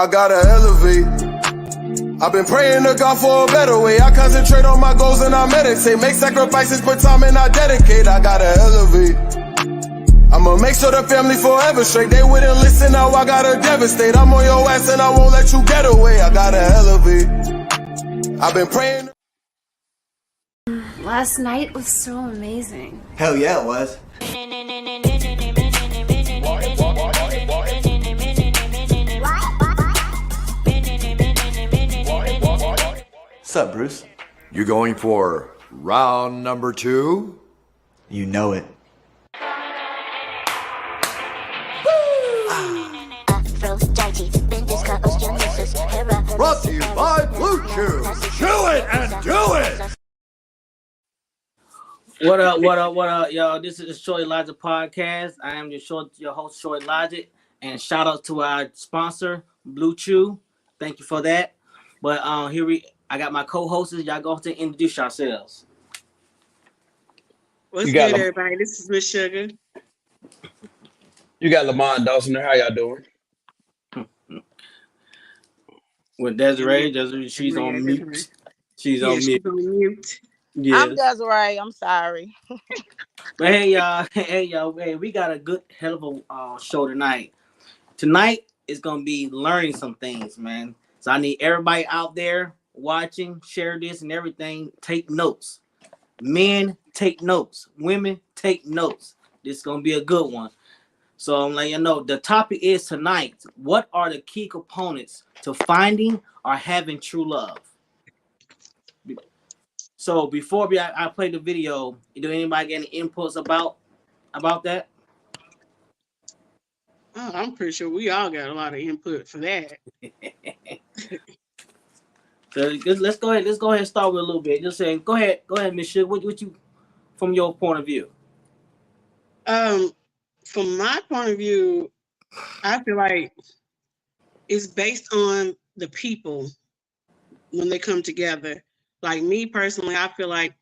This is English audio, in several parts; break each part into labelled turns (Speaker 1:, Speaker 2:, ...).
Speaker 1: I gotta elevate. I've been praying to God for a better way. I concentrate on my goals and I meditate. Make sacrifices, put time and I dedicate. I gotta elevate. I'ma make sure the family forever straight. They wouldn't listen, now I gotta devastate. I'm on your ass and I won't let you get away. I gotta elevate. I've been praying.
Speaker 2: Last night was so amazing.
Speaker 3: Hell yeah, it was. What's up, Bruce?
Speaker 4: You going for round number 2?
Speaker 3: You know it.
Speaker 4: Brought to you by Blue Chew. Chew it and do it!
Speaker 5: What up, y'all? This is the Short Elijah Podcast. I am your host, Short Elijah, and shout out to our sponsor, Blue Chew. Thank you for that. But I got my co-hosts. Y'all go ahead and introduce yourselves.
Speaker 6: What's good, everybody? This is Miss Sugar.
Speaker 7: You got Lamont Dawson there. How y'all doing?
Speaker 5: With Desiree, she's on mute. She's on mute.
Speaker 8: Yes. I'm Desiree. I'm sorry.
Speaker 5: But hey, y'all, we got a good hell of a show tonight. Tonight is gonna be learning some things, man. So I need everybody out there watching, share this and everything. Take notes. Men, take notes. Women, take notes. This is gonna be a good one. So I'm letting you know the topic is tonight. What are the key components to finding or having true love? So before I play the video, do anybody get any inputs about that?
Speaker 6: Oh, I'm pretty sure we all got a lot of input for that.
Speaker 5: So let's go ahead and start with a little bit. Just saying, go ahead, Miss Sugar. What you from your point of view?
Speaker 6: From my point of view, I feel like it's based on the people when they come together. Like me personally, I feel like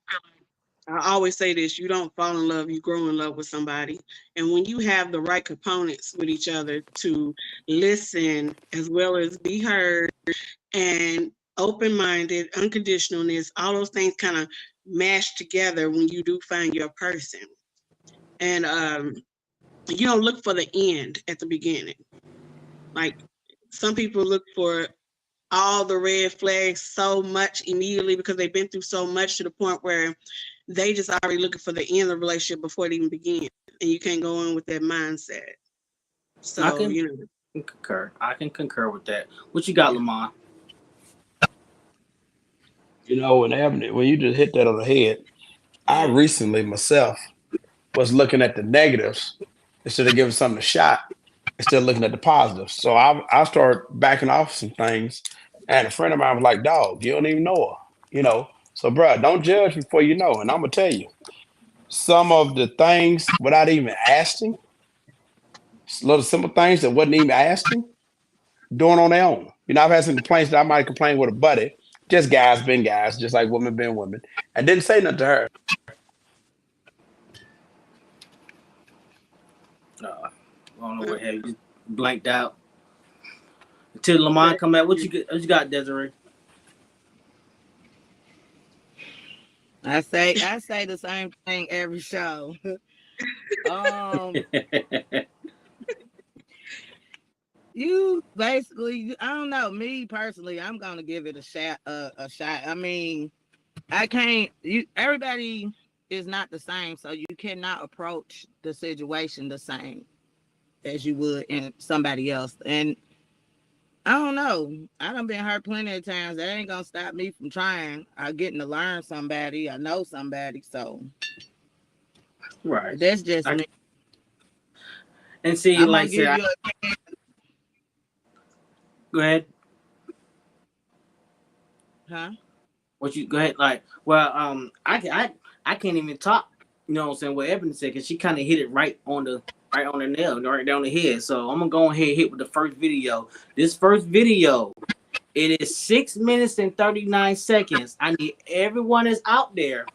Speaker 6: I always say this: you don't fall in love, you grow in love with somebody. And when you have the right components with each other to listen as well as be heard and open-minded, unconditionalness, all those things kind of mash together when you do find your person. And you don't look for the end at the beginning. Like some people look for all the red flags so much immediately because they've been through so much to the point where they just already looking for the end of the relationship before it even begins. And you can't go in with that mindset. So,
Speaker 5: I can concur. I can concur with that. What you got, Lamont?
Speaker 7: You know, when you just hit that on the head, I recently myself was looking at the negatives instead of giving something a shot, instead of looking at the positives. So I started backing off some things. And a friend of mine was like, dog, you don't even know her, you know? So, bro, don't judge before you know. And I'm going to tell you, some of the things without even asking, little simple things that wasn't even asking, doing on their own. You know, I've had some complaints that I might complain with a buddy, just guys been guys, just like women been women, and didn't say nothing to her.
Speaker 5: I don't know what happened. Just blanked out. Until Lamont come back, what you got, Desiree?
Speaker 8: I say the same thing every show. You basically, I don't know. Me personally, I'm gonna give it a shot. I mean, I can't. Everybody is not the same, so you cannot approach the situation the same as you would in somebody else. And I don't know. I done been hurt plenty of times. That ain't gonna stop me from trying. I'm getting to learn somebody. I know somebody, so
Speaker 5: right.
Speaker 8: That's just me.
Speaker 5: And see,
Speaker 8: I'm
Speaker 5: like,
Speaker 8: go
Speaker 5: ahead.
Speaker 8: Huh?
Speaker 5: What you go ahead? Like, well, I can't even talk. You know what I'm saying? What Ebony said, because she kind of hit it right on the nail, right down the head. So I'm gonna go ahead and hit with the first video. This first video, it is 6 minutes and 39 seconds. I need everyone that's out there,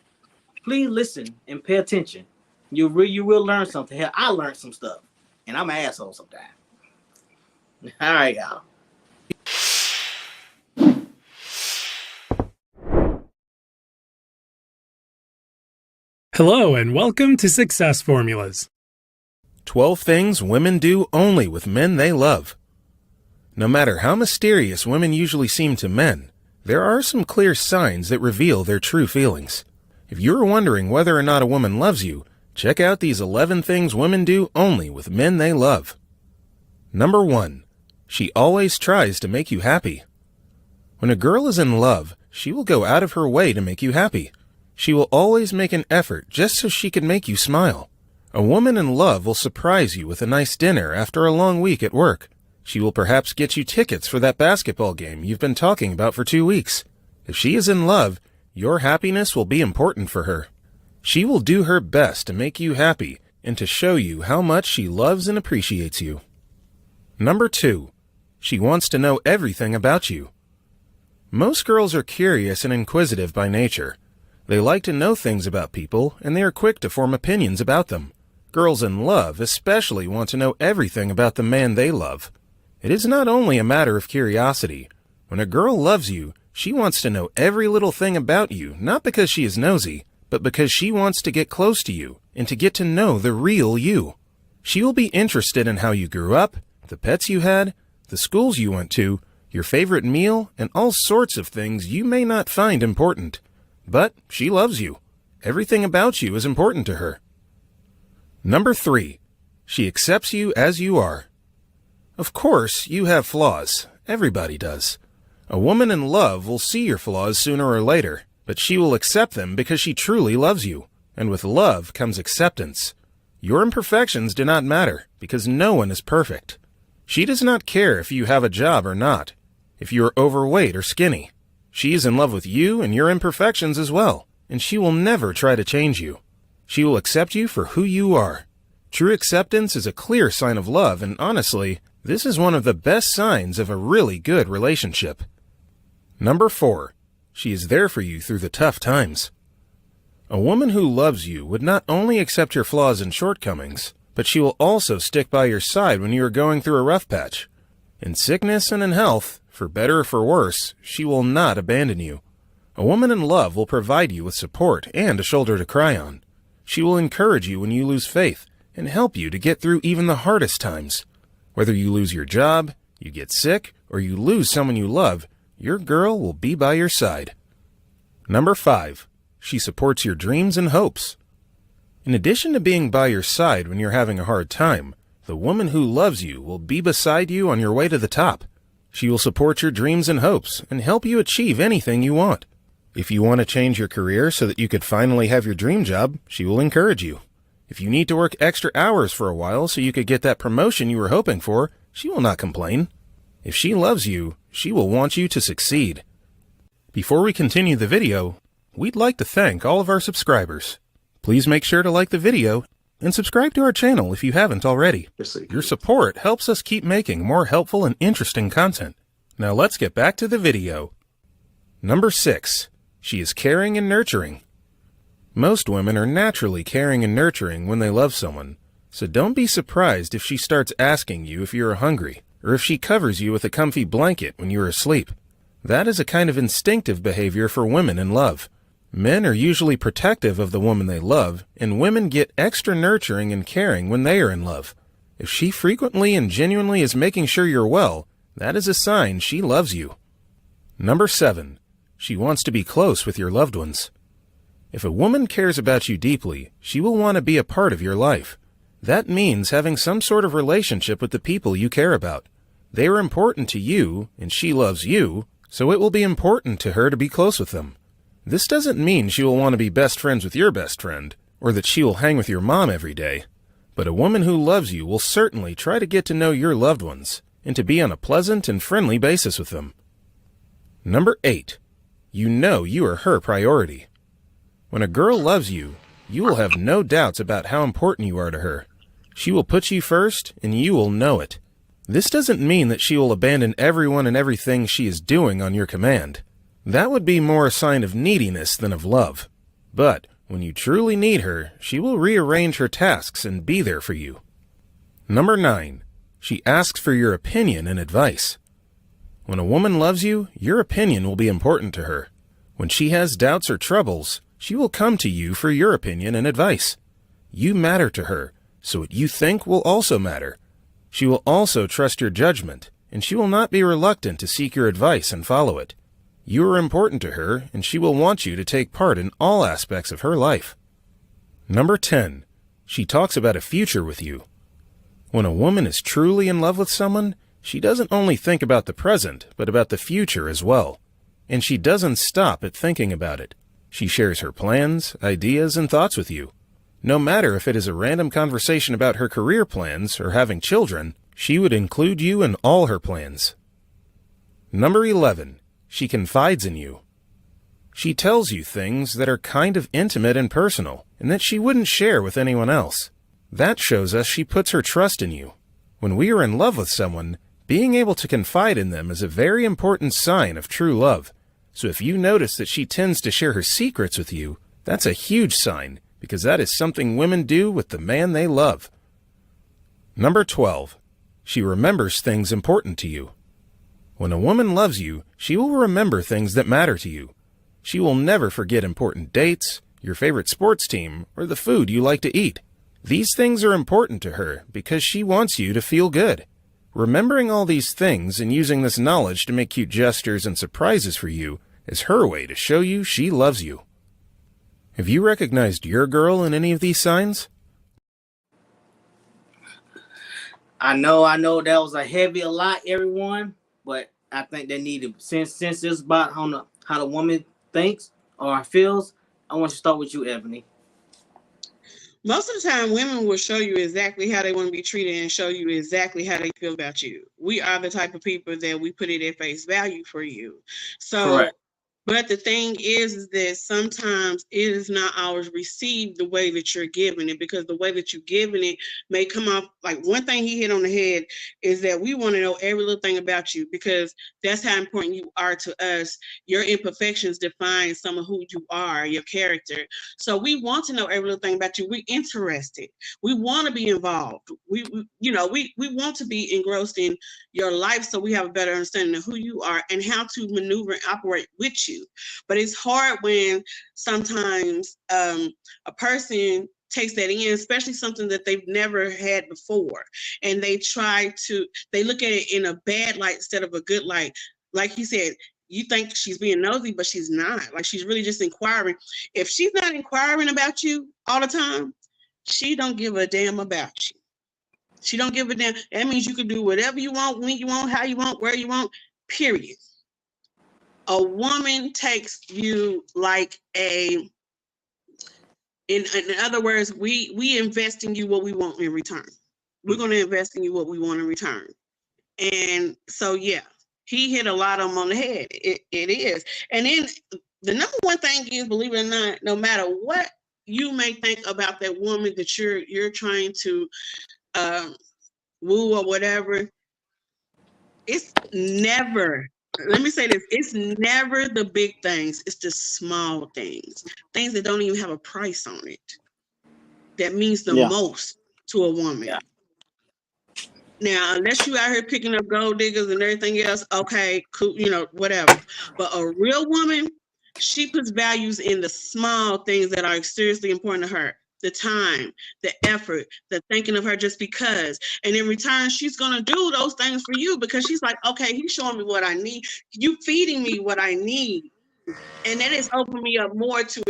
Speaker 5: please listen and pay attention. You will learn something. Hell, I learned some stuff, and I'm an asshole sometimes. All right, y'all.
Speaker 9: Hello and welcome to Success Formulas.
Speaker 10: 12 things women do only with men they love. No matter how mysterious women usually seem to men, there are some clear signs that reveal their true feelings. If you're wondering whether or not a woman loves you, check out these 11 things women do only with men they love. Number 1. She always tries to make you happy. When a girl is in love, she will go out of her way to make you happy. She will always make an effort just so she can make you smile. A woman in love will surprise you with a nice dinner after a long week at work. She will perhaps get you tickets for that basketball game you've been talking about for 2 weeks. If she is in love, your happiness will be important for her. She will do her best to make you happy and to show you how much she loves and appreciates you. Number 2. She wants to know everything about you. Most girls are curious and inquisitive by nature. They like to know things about people, and they are quick to form opinions about them. Girls in love especially want to know everything about the man they love. It is not only a matter of curiosity. When a girl loves you, she wants to know every little thing about you, not because she is nosy, but because she wants to get close to you and to get to know the real you. She will be interested in how you grew up, the pets you had, the schools you went to, your favorite meal, and all sorts of things you may not find important. But she loves you. Everything about you is important to her. Number 3. She accepts you as you are. Of course, you have flaws. Everybody does. A woman in love will see your flaws sooner or later, but she will accept them because she truly loves you. And with love comes acceptance. Your imperfections do not matter because no one is perfect. She does not care if you have a job or not, if you are overweight or skinny. She is in love with you and your imperfections as well, and she will never try to change you. She will accept you for who you are. True acceptance is a clear sign of love, and honestly, this is one of the best signs of a really good relationship. Number 4. She is there for you through the tough times. A woman who loves you would not only accept your flaws and shortcomings, but she will also stick by your side when you are going through a rough patch. In sickness and in health, for better or for worse, she will not abandon you. A woman in love will provide you with support and a shoulder to cry on. She will encourage you when you lose faith and help you to get through even the hardest times. Whether you lose your job, you get sick, or you lose someone you love, your girl will be by your side. Number 5. She supports your dreams and hopes. In addition to being by your side when you're having a hard time, the woman who loves you will be beside you on your way to the top. She will support your dreams and hopes and help you achieve anything you want. If you want to change your career so that you could finally have your dream job, she will encourage you. If you need to work extra hours for a while so you could get that promotion you were hoping for, she will not complain. If she loves you, she will want you to succeed. Before we continue the video, we'd like to thank all of our subscribers. Please make sure to like the video and subscribe to our channel if you haven't already. Your support helps us keep making more helpful and interesting content. Now let's get back to the video. Number 6. She is caring and nurturing. Most women are naturally caring and nurturing when they love someone, so don't be surprised if she starts asking you if you are hungry, or if she covers you with a comfy blanket when you are asleep. That is a kind of instinctive behavior for women in love. Men are usually protective of the woman they love, and women get extra nurturing and caring when they are in love. If she frequently and genuinely is making sure you're well, that is a sign she loves you. Number 7. She wants to be close with your loved ones. If a woman cares about you deeply, she will want to be a part of your life. That means having some sort of relationship with the people you care about. They are important to you, and she loves you, so it will be important to her to be close with them. This doesn't mean she will want to be best friends with your best friend, or that she will hang with your mom every day. But a woman who loves you will certainly try to get to know your loved ones, and to be on a pleasant and friendly basis with them. Number 8. You know you are her priority. When a girl loves you, you will have no doubts about how important you are to her. She will put you first, and you will know it. This doesn't mean that she will abandon everyone and everything she is doing on your command. That would be more a sign of neediness than of love. But when you truly need her, she will rearrange her tasks and be there for you. Number 9. She asks for your opinion and advice. When a woman loves you, your opinion will be important to her. When she has doubts or troubles, She will come to you for your opinion and advice. You matter to her, so what you think will also matter. She will also trust your judgment, and she will not be reluctant to seek your advice and follow it. You are important to her, and she will want you to take part in all aspects of her life. Number 10. She talks about a future with you. When a woman is truly in love with someone, she doesn't only think about the present, but about the future as well. And she doesn't stop at thinking about it. She shares her plans, ideas, and thoughts with you. No matter if it is a random conversation about her career plans or having children, she would include you in all her plans. Number 11. She confides in you. She tells you things that are kind of intimate and personal, and that she wouldn't share with anyone else. That shows us she puts her trust in you. When we are in love with someone, being able to confide in them is a very important sign of true love. So if you notice that she tends to share her secrets with you, that's a huge sign, because that is something women do with the man they love. Number 12. She remembers things important to you. When a woman loves you, she will remember things that matter to you. She will never forget important dates, your favorite sports team, or the food you like to eat. These things are important to her because she wants you to feel good. Remembering all these things and using this knowledge to make cute gestures and surprises for you is her way to show you she loves you. Have you recognized your girl in any of these signs?
Speaker 5: I know that was a lot, everyone, but I think they need to, since it's about how the woman thinks or feels, I want you to start with you, Ebony.
Speaker 6: Most of the time, women will show you exactly how they want to be treated and show you exactly how they feel about you. We are the type of people that we put it at face value for you. So,
Speaker 5: correct.
Speaker 6: But the thing is that sometimes it is not always received the way that you're giving it, because the way that you're giving it may come off like, one thing he hit on the head is that we want to know every little thing about you, because that's how important you are to us. Your imperfections define some of who you are, your character. So we want to know every little thing about you. We're interested. We want to be involved. We want to be engrossed in your life, so we have a better understanding of who you are and how to maneuver and operate with you. But it's hard when sometimes a person takes that in, especially something that they've never had before, and they look at it in a bad light instead of a good light. Like he said, you think she's being nosy, but she's not. Like, she's really just inquiring. If she's not inquiring about you all the time, she don't give a damn about you. She don't give a damn. That means you can do whatever you want, when you want, how you want, where you want, period. A woman takes you like in other words, we invest in you what we want in return. We're going to invest in you what we want in return. And so, yeah, he hit a lot of them on the head. It is. And then the number one thing is, believe it or not, no matter what you may think about that woman that you're trying to woo or whatever, it's never, let me say this, it's never the big things, it's the small things that don't even have a price on it, that means the most to a woman. Now, unless you out here picking up gold diggers and everything else, okay, cool, whatever. But a real woman, she puts values in the small things that are seriously important to her. The time, the effort, the thinking of her just because. And in return, she's going to do those things for you because she's like, okay, he's showing me what I need. You feeding me what I need. And that has opened me up more to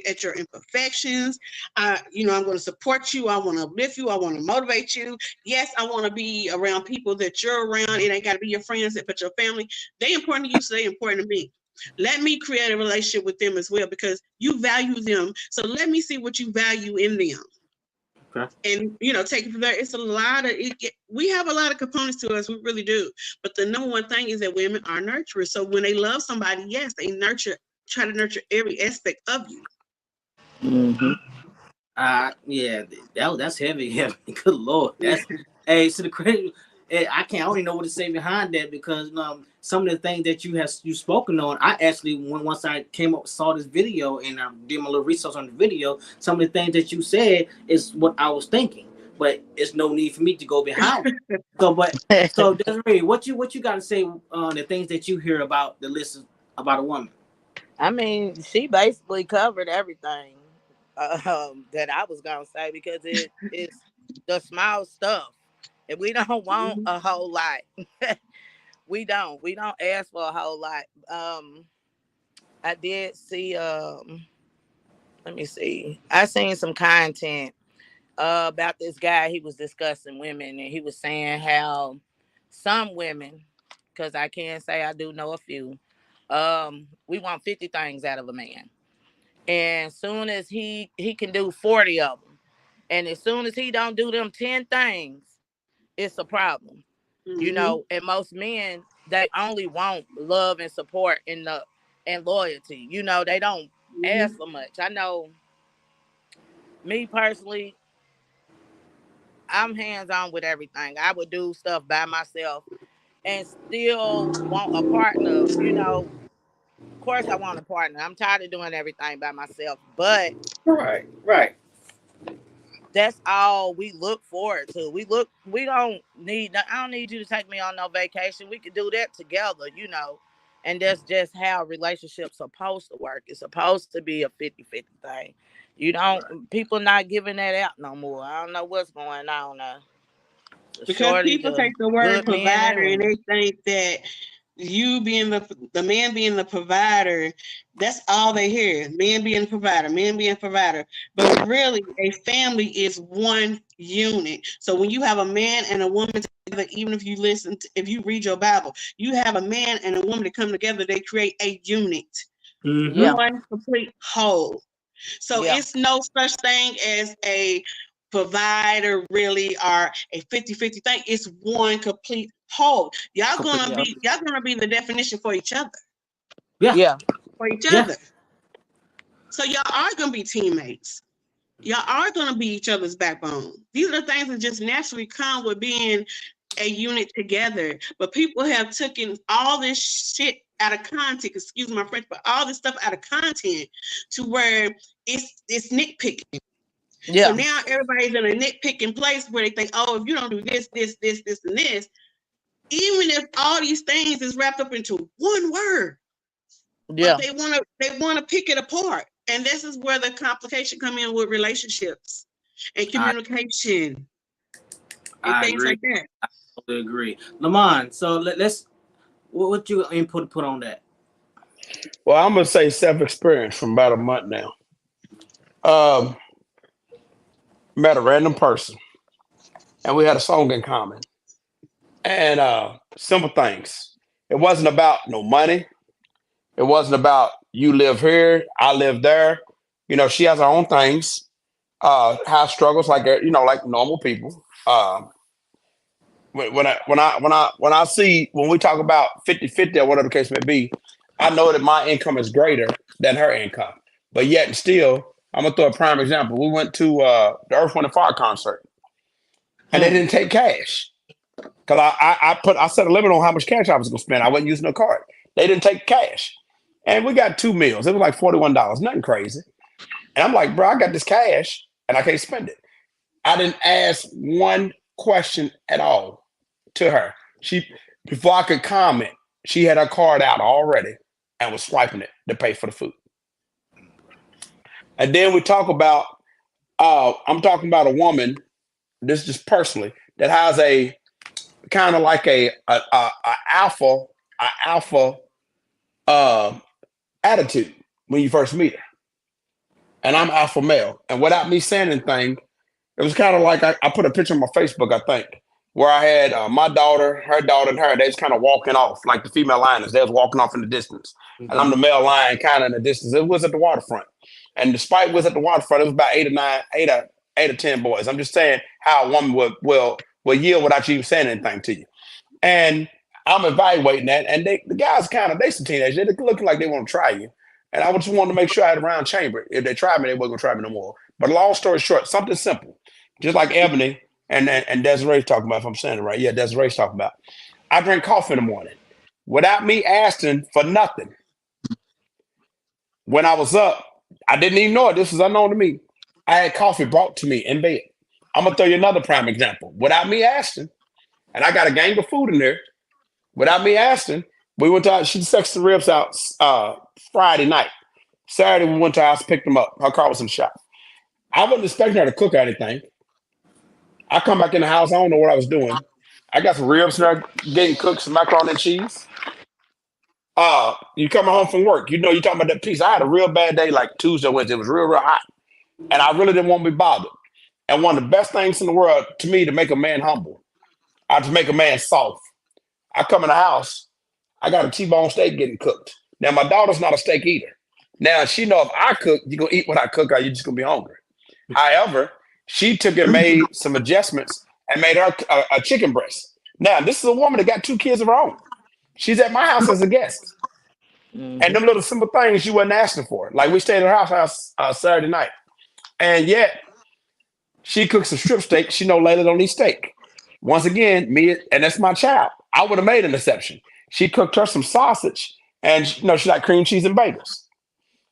Speaker 6: at your imperfections. I'm going to support you. I want to uplift you. I want to motivate you. Yes, I want to be around people that you're around. It ain't got to be your friends, but your family. They important to you, so they important to me. Let me create a relationship with them as well, because you value them. So let me see what you value in them. Okay. And, take it from there. It's a lot of, we have a lot of components to us. We really do. But the number one thing is that women are nurturers. So when they love somebody, yes, they try to nurture every aspect of you.
Speaker 5: Mm-hmm. That's heavy. Good Lord. That's, hey, so the credit, I don't even know what to say behind that, because some of the things that you've spoken on, I actually, once I saw this video and I did my little research on the video, some of the things that you said is what I was thinking, but it's no need for me to go behind it. So Desiree, what you got to say on the things that you hear about the list about a woman?
Speaker 8: I mean, she basically covered everything that I was gonna say because it is the small stuff, and we don't want
Speaker 6: Mhm.
Speaker 8: a whole lot. We don't ask for a whole lot. I did see. Let me see. I seen some content about this guy. He was discussing women, and he was saying how some women, because I can say I do know a few, we want 50 things out of a man. And soon as he can do 40 of them, and as soon as he don't do them 10 things, it's a problem.
Speaker 6: Mhm.
Speaker 8: And most men, they only want love and support and loyalty. They don't ask
Speaker 6: Mhm.
Speaker 8: for much. I know me personally, I'm hands on with everything. I would do stuff by myself and still want a partner. Of course I want a partner. I'm tired of doing everything by myself, but
Speaker 5: Right, right.
Speaker 8: that's all we look forward to. We don't need, I don't need you to take me on no vacation. We can do that together. And that's just how relationships supposed to work. It's supposed to be a 50-50 thing.
Speaker 5: Right.
Speaker 8: People not giving that out no more. I don't know what's going on. The
Speaker 6: Because
Speaker 8: shortage
Speaker 6: people
Speaker 8: of
Speaker 6: take the word
Speaker 8: good men and
Speaker 6: provider and
Speaker 8: women.
Speaker 6: they think that you being the man being the provider, that's all they hear. Man being the provider, man being provider. But really, a family is one unit. So when you have a man and a woman together, even if you read your Bible, you have a man and a woman that come together, they create a unit,
Speaker 5: Mm-hmm.
Speaker 8: Yeah,
Speaker 6: one complete whole. So
Speaker 8: yeah,
Speaker 6: it's no such thing as a provider really or a 50-50 thing. It's one complete whole.
Speaker 5: Completely.
Speaker 6: Y'all gonna be the definition for each other.
Speaker 5: Yeah,
Speaker 8: yeah,
Speaker 6: For each
Speaker 5: yeah.
Speaker 6: other. So y'all are gonna be teammates. Y'all are gonna be each other's backbone. These are the things that just naturally come with being a unit together. But people have taken all this shit out of content, excuse my French, but all this stuff out of content to where it's nitpicking. So
Speaker 8: yeah,
Speaker 6: now everybody's in a nitpicking place where they think, oh, if you don't do this, and this, even if all these things is wrapped up into one word, but
Speaker 8: yeah.
Speaker 6: they wanna pick it apart. And this is where the complication come in with relationships and
Speaker 5: I
Speaker 6: communication and
Speaker 5: I
Speaker 6: things
Speaker 5: agree.
Speaker 6: like that.
Speaker 5: I totally agree. Lamont, so let's what you input put on that?
Speaker 7: Well, I'm gonna say self-experience from about a month now. Um, Met a random person, and we had a song in common, and simple things. It wasn't about no money. It wasn't about you live here, I live there. She has her own things, has struggles like like normal people. When I see when we talk about 50-50 or whatever the case may be, I know that my income is greater than her income. But yet and still, I'm gonna throw a prime example. We went to the Earth, Wind and Fire concert, and they
Speaker 5: Hmm.
Speaker 7: didn't take cash because I set a limit on how much cash I was gonna spend. I wasn't using no card. They didn't take cash, and we got 2 meals. It was like $41, nothing crazy. And I'm like, bro, I got this cash and I can't spend it. I didn't ask one question at all to her. She Before I could comment, she had her card out already and was swiping it to pay for the food. And then we talk about I'm talking about a woman, this just personally, that has a kind of like a alpha a alpha uh, attitude when you first meet her. And I'm alpha male. And without me saying anything, it was kind of like I put a picture on my Facebook, I think, where I had my daughter, her daughter, and her. They was kind of walking off, like the female lioness. They was walking off in the distance, and I'm
Speaker 5: Mm-hmm.
Speaker 7: the male lion, kind of in the distance. It was at the waterfront, and despite it was at the waterfront, it was about 8 or 10 boys. I'm just saying how a woman will yield without you even saying anything to you. And I'm evaluating that, and the guys they some teenagers. They're looking like they want to try you, and I just wanted to make sure I had a round chamber. If they tried me, they weren't gonna try me no more. But long story short, something simple, just like Ebony and Desiree's talking about. If I'm saying it right, yeah, Desiree's talking about. I drink coffee in the morning without me asking for nothing. When I was up, I didn't even know it. This was unknown to me. I had coffee brought to me in bed. I'm gonna throw you another prime example. Without me asking, and I got a gang of food in there. Without me asking, We went to she sexed the ribs out Friday night. Saturday we went to her house, picked them up. Her car was in the shop. I wasn't expecting her to cook or anything. I come back in the house, I don't know what I was doing. I got some ribs in there getting cooked, some macaroni and cheese. You coming home from work, you know, you talking about that piece. I had a real bad day like Tuesday, Wednesday. It was real, real hot. And I really didn't want to be bothered. And one of the best things in the world to me to make a man humble, to make a man soft. I come in the house, I got a T-bone steak getting cooked. Now, my daughter's not a steak eater. Now, she know if I cook, you're going to eat what I cook or you're just going to be hungry. However, she took and made some adjustments and made her a chicken breast. Now, this is a woman that got 2 kids of her own. She's at my house as a guest. And them little simple things you wasn't asking for. Like we stayed at her house Saturday night. And yet, she cooks a strip steak. She know Layla don't eat steak. Once again, and that's my child. I would have made an exception. She cooked her some sausage and she like cream cheese and bagels.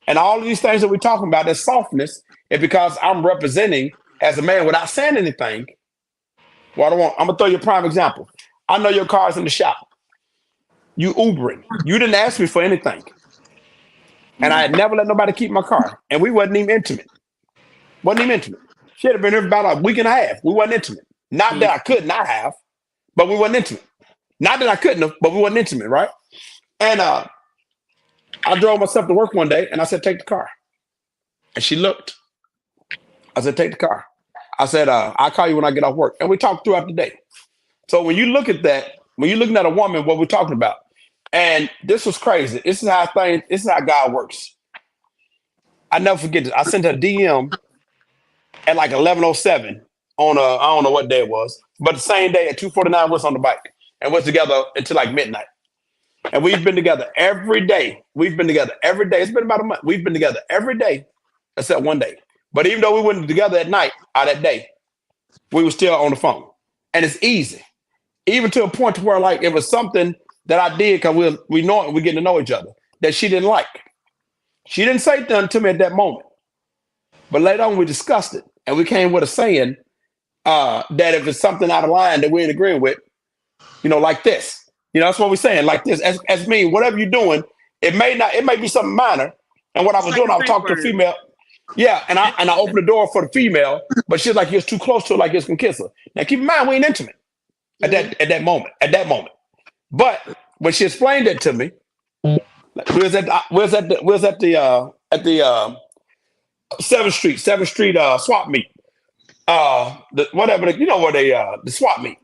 Speaker 7: And all of these things that we're talking about, that softness, is because I'm representing as a man without saying anything. Well, I'm gonna throw you a prime example. I know your car's in the shop. You Ubering. You didn't ask me for anything. And I had never let nobody keep my car. And we wasn't even intimate. She had been here about a week and a half. We wasn't intimate. Not that I could not have, but we wasn't intimate. Not that I couldn't have, but we wasn't intimate, right? And I drove myself to work one day and I said, take the car. And she looked. I said, take the car. I said, I'll call you when I get off work. And we talked throughout the day. So when you look at that, when you're looking at a woman, what we're talking about, and this was crazy. This is how God works. I never forget this. I sent her a DM at like 11:07 on I don't know what day it was, but the same day at 2:49 was on the bike and was together until like midnight. And we've been together every day. It's been about a month. We've been together every day except one day. But even though we weren't together at night or that day, we were still on the phone. And it's easy. Even to a point to where like it was something that I did because we getting to know each other that she didn't like. She didn't say nothing to me at that moment. But later on we discussed it and we came with a saying that if it's something out of line that we ain't agreeing with, like this. That's what we're saying, like this. As me, whatever you're doing, it may be something minor. And what I was doing, I was talking to a female. Yeah, and I opened the door for the female, but she's like, you're too close to her, like you're gonna kiss her. Now keep in mind, we ain't intimate at that moment. But when she explained it to me, we was at the 7th Street swap meet. The swap meet.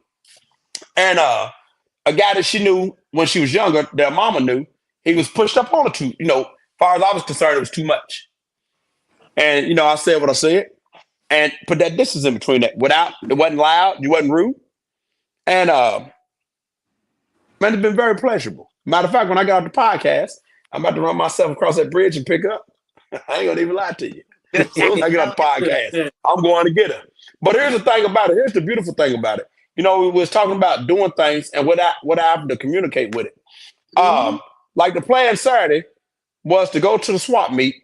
Speaker 7: And a guy that she knew when she was younger, their mama knew, he was pushed up on her too. As far as I was concerned, it was too much. And I said what I said, and put that distance in between that. It wasn't loud, you wasn't rude, and man, it's been very pleasurable. Matter of fact, when I got off the podcast, I'm about to run myself across that bridge and pick up. I ain't gonna even lie to you. As soon as I get off the podcast, I'm going to get her. But here's the thing about it. Here's the beautiful thing about it. We was talking about doing things and what I have to communicate with it. Like the plan Saturday was to go to the swap meet.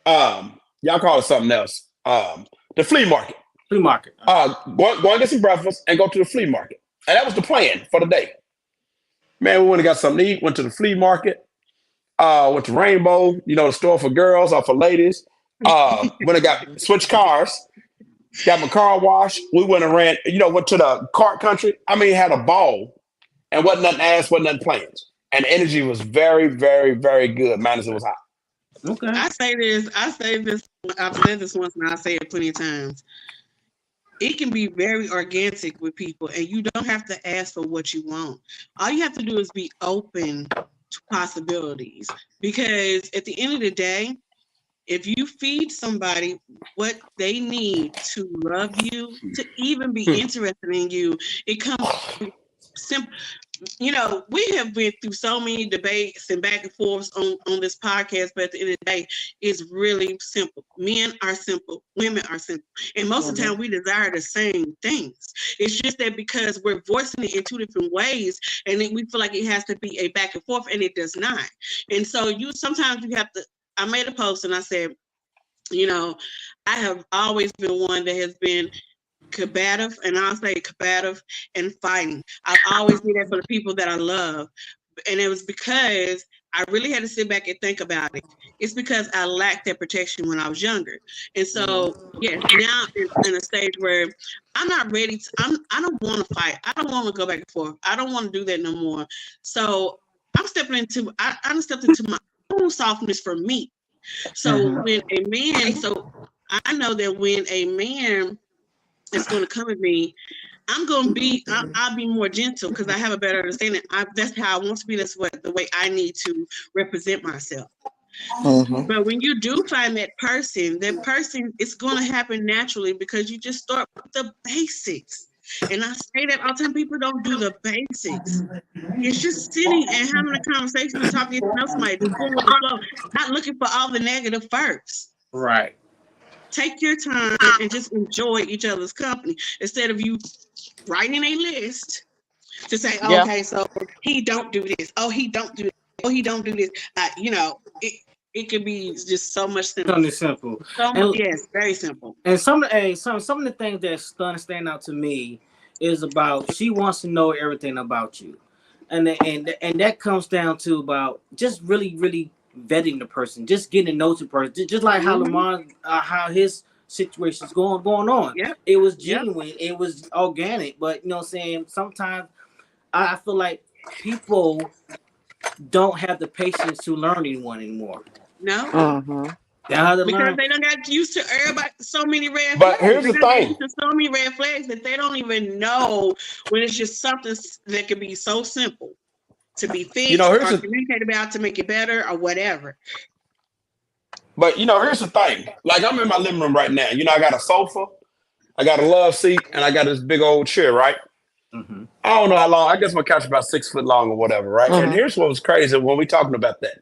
Speaker 7: Y'all call it something else. The flea market.
Speaker 5: Flea market.
Speaker 7: Go and get some breakfast and go to the flea market. And that was the plan for the day. Man, we went and got something to eat, went to the flea market, went to Rainbow, the store for girls or for ladies. Went and got switched cars, got my car washed. We went and ran, went to the kart country. I mean, had a ball and wasn't nothing asked, wasn't nothing planned. And the energy was very, very, very good, man, as it was hot.
Speaker 6: Okay. I say this, I've said this once and I say it plenty of times. It can be very organic with people and you don't have to ask for what you want. All you have to do is be open to possibilities. Because at the end of the day, if you feed somebody what they need to love you, to even be interested in you, it comes simple. We have been through so many debates and back and forths on this podcast, but at the end of the day, it's really simple. Men are simple, women are simple. And most of the time we desire the same things. It's just that because we're voicing it in two different ways, and then we feel like it has to be a back and forth, and it does not. And so sometimes you have to, I made a post and I said, I have always been one that has been combative, and I'll say combative and fighting. I always do that for the people that I love. And it was because I really had to sit back and think about it. It's because I lacked that protection when I was younger. And so, yes, now in a stage where I'm not ready to, I don't want to fight. I don't want to go back and forth. I don't want to do that no more. So I'm stepping into, I stepped into my own softness for me. So when a man, so I know that when a man is going to come at me, I'm going to be, I'll be more gentle because I have a better understanding. That's how I want to be. That's the way I need to represent myself. But when you do find that person, it's going to happen naturally because you just start with the basics. And I say that all the time, people don't do the basics. It's just sitting and having a conversation and talking to somebody, just going with the flow, not looking for all the negative first.
Speaker 5: Right.
Speaker 6: Take your time and just enjoy each other's company instead of you writing a list to say, okay, so he don't do this. Oh, he don't do this. Oh, he don't do this. It could be just so much simple.
Speaker 5: Something simple.
Speaker 6: Yes, very simple.
Speaker 5: And some of the things that stand out to me is about she wants to know everything about you, and that comes down to about just really, really vetting the person, just getting to know the person, just like how Lamont, how his situation's going on.
Speaker 6: Yep.
Speaker 5: It was genuine, it was organic, but you know what I'm saying, sometimes I feel like people don't have the patience to learn anyone anymore.
Speaker 6: No. Because they don't got used to everybody, so many red flags.
Speaker 7: But here's the thing.
Speaker 6: So many red flags that they don't even know when it's just something that could be so simple to be fixed or communicated about to make it better or whatever.
Speaker 7: But here's the thing. Like I'm in my living room right now. I got a sofa, I got a love seat, and I got this big old chair, right? I don't know how long. I guess my couch is about 6 foot long or whatever, right? And here's what was crazy when we talking about that.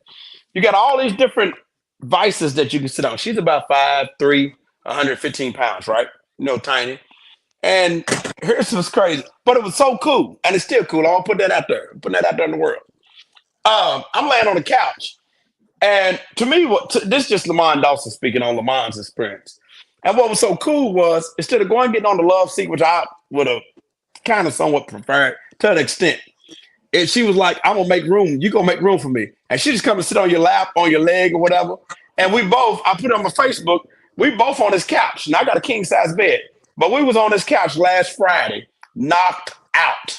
Speaker 7: You got all these different vices that you can sit on. She's about 5'3", 115 pounds, right? Tiny. And here's what's crazy. But it was so cool. And it's still cool. I want to put that out there. Putting that out there in the world. I'm laying on the couch. And to me, this is just Lamont Dawson speaking on Lamont's experience. And what was so cool was, instead of going and getting on the love seat, which I would have kind of somewhat preferred to an extent, she was like, I'm going to make room. You going to make room for me. And she just come and sit on your lap, on your leg or whatever. And I put it on my Facebook, we both on this couch. And I got a king size bed. But we was on this couch last Friday, knocked out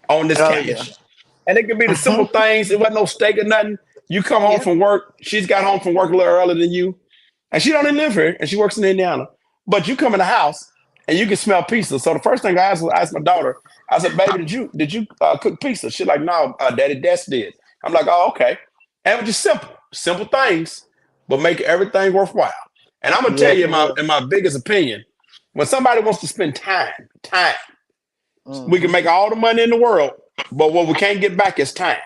Speaker 7: on this couch. Yeah. And it could be the simple things. It wasn't no steak or nothing. You come home from work. She's got home from work a little earlier than you. And she don't even live here. And she works in Indiana. But you come in the house and you can smell pizza. So the first thing I asked my daughter, I said, baby, did you cook pizza? She's like, no, Daddy Des did. I'm like, oh, okay. And it was just simple things, but make everything worthwhile. And I'm going to tell you in my biggest opinion, when somebody wants to spend time, we can make all the money in the world, but what we can't get back is time.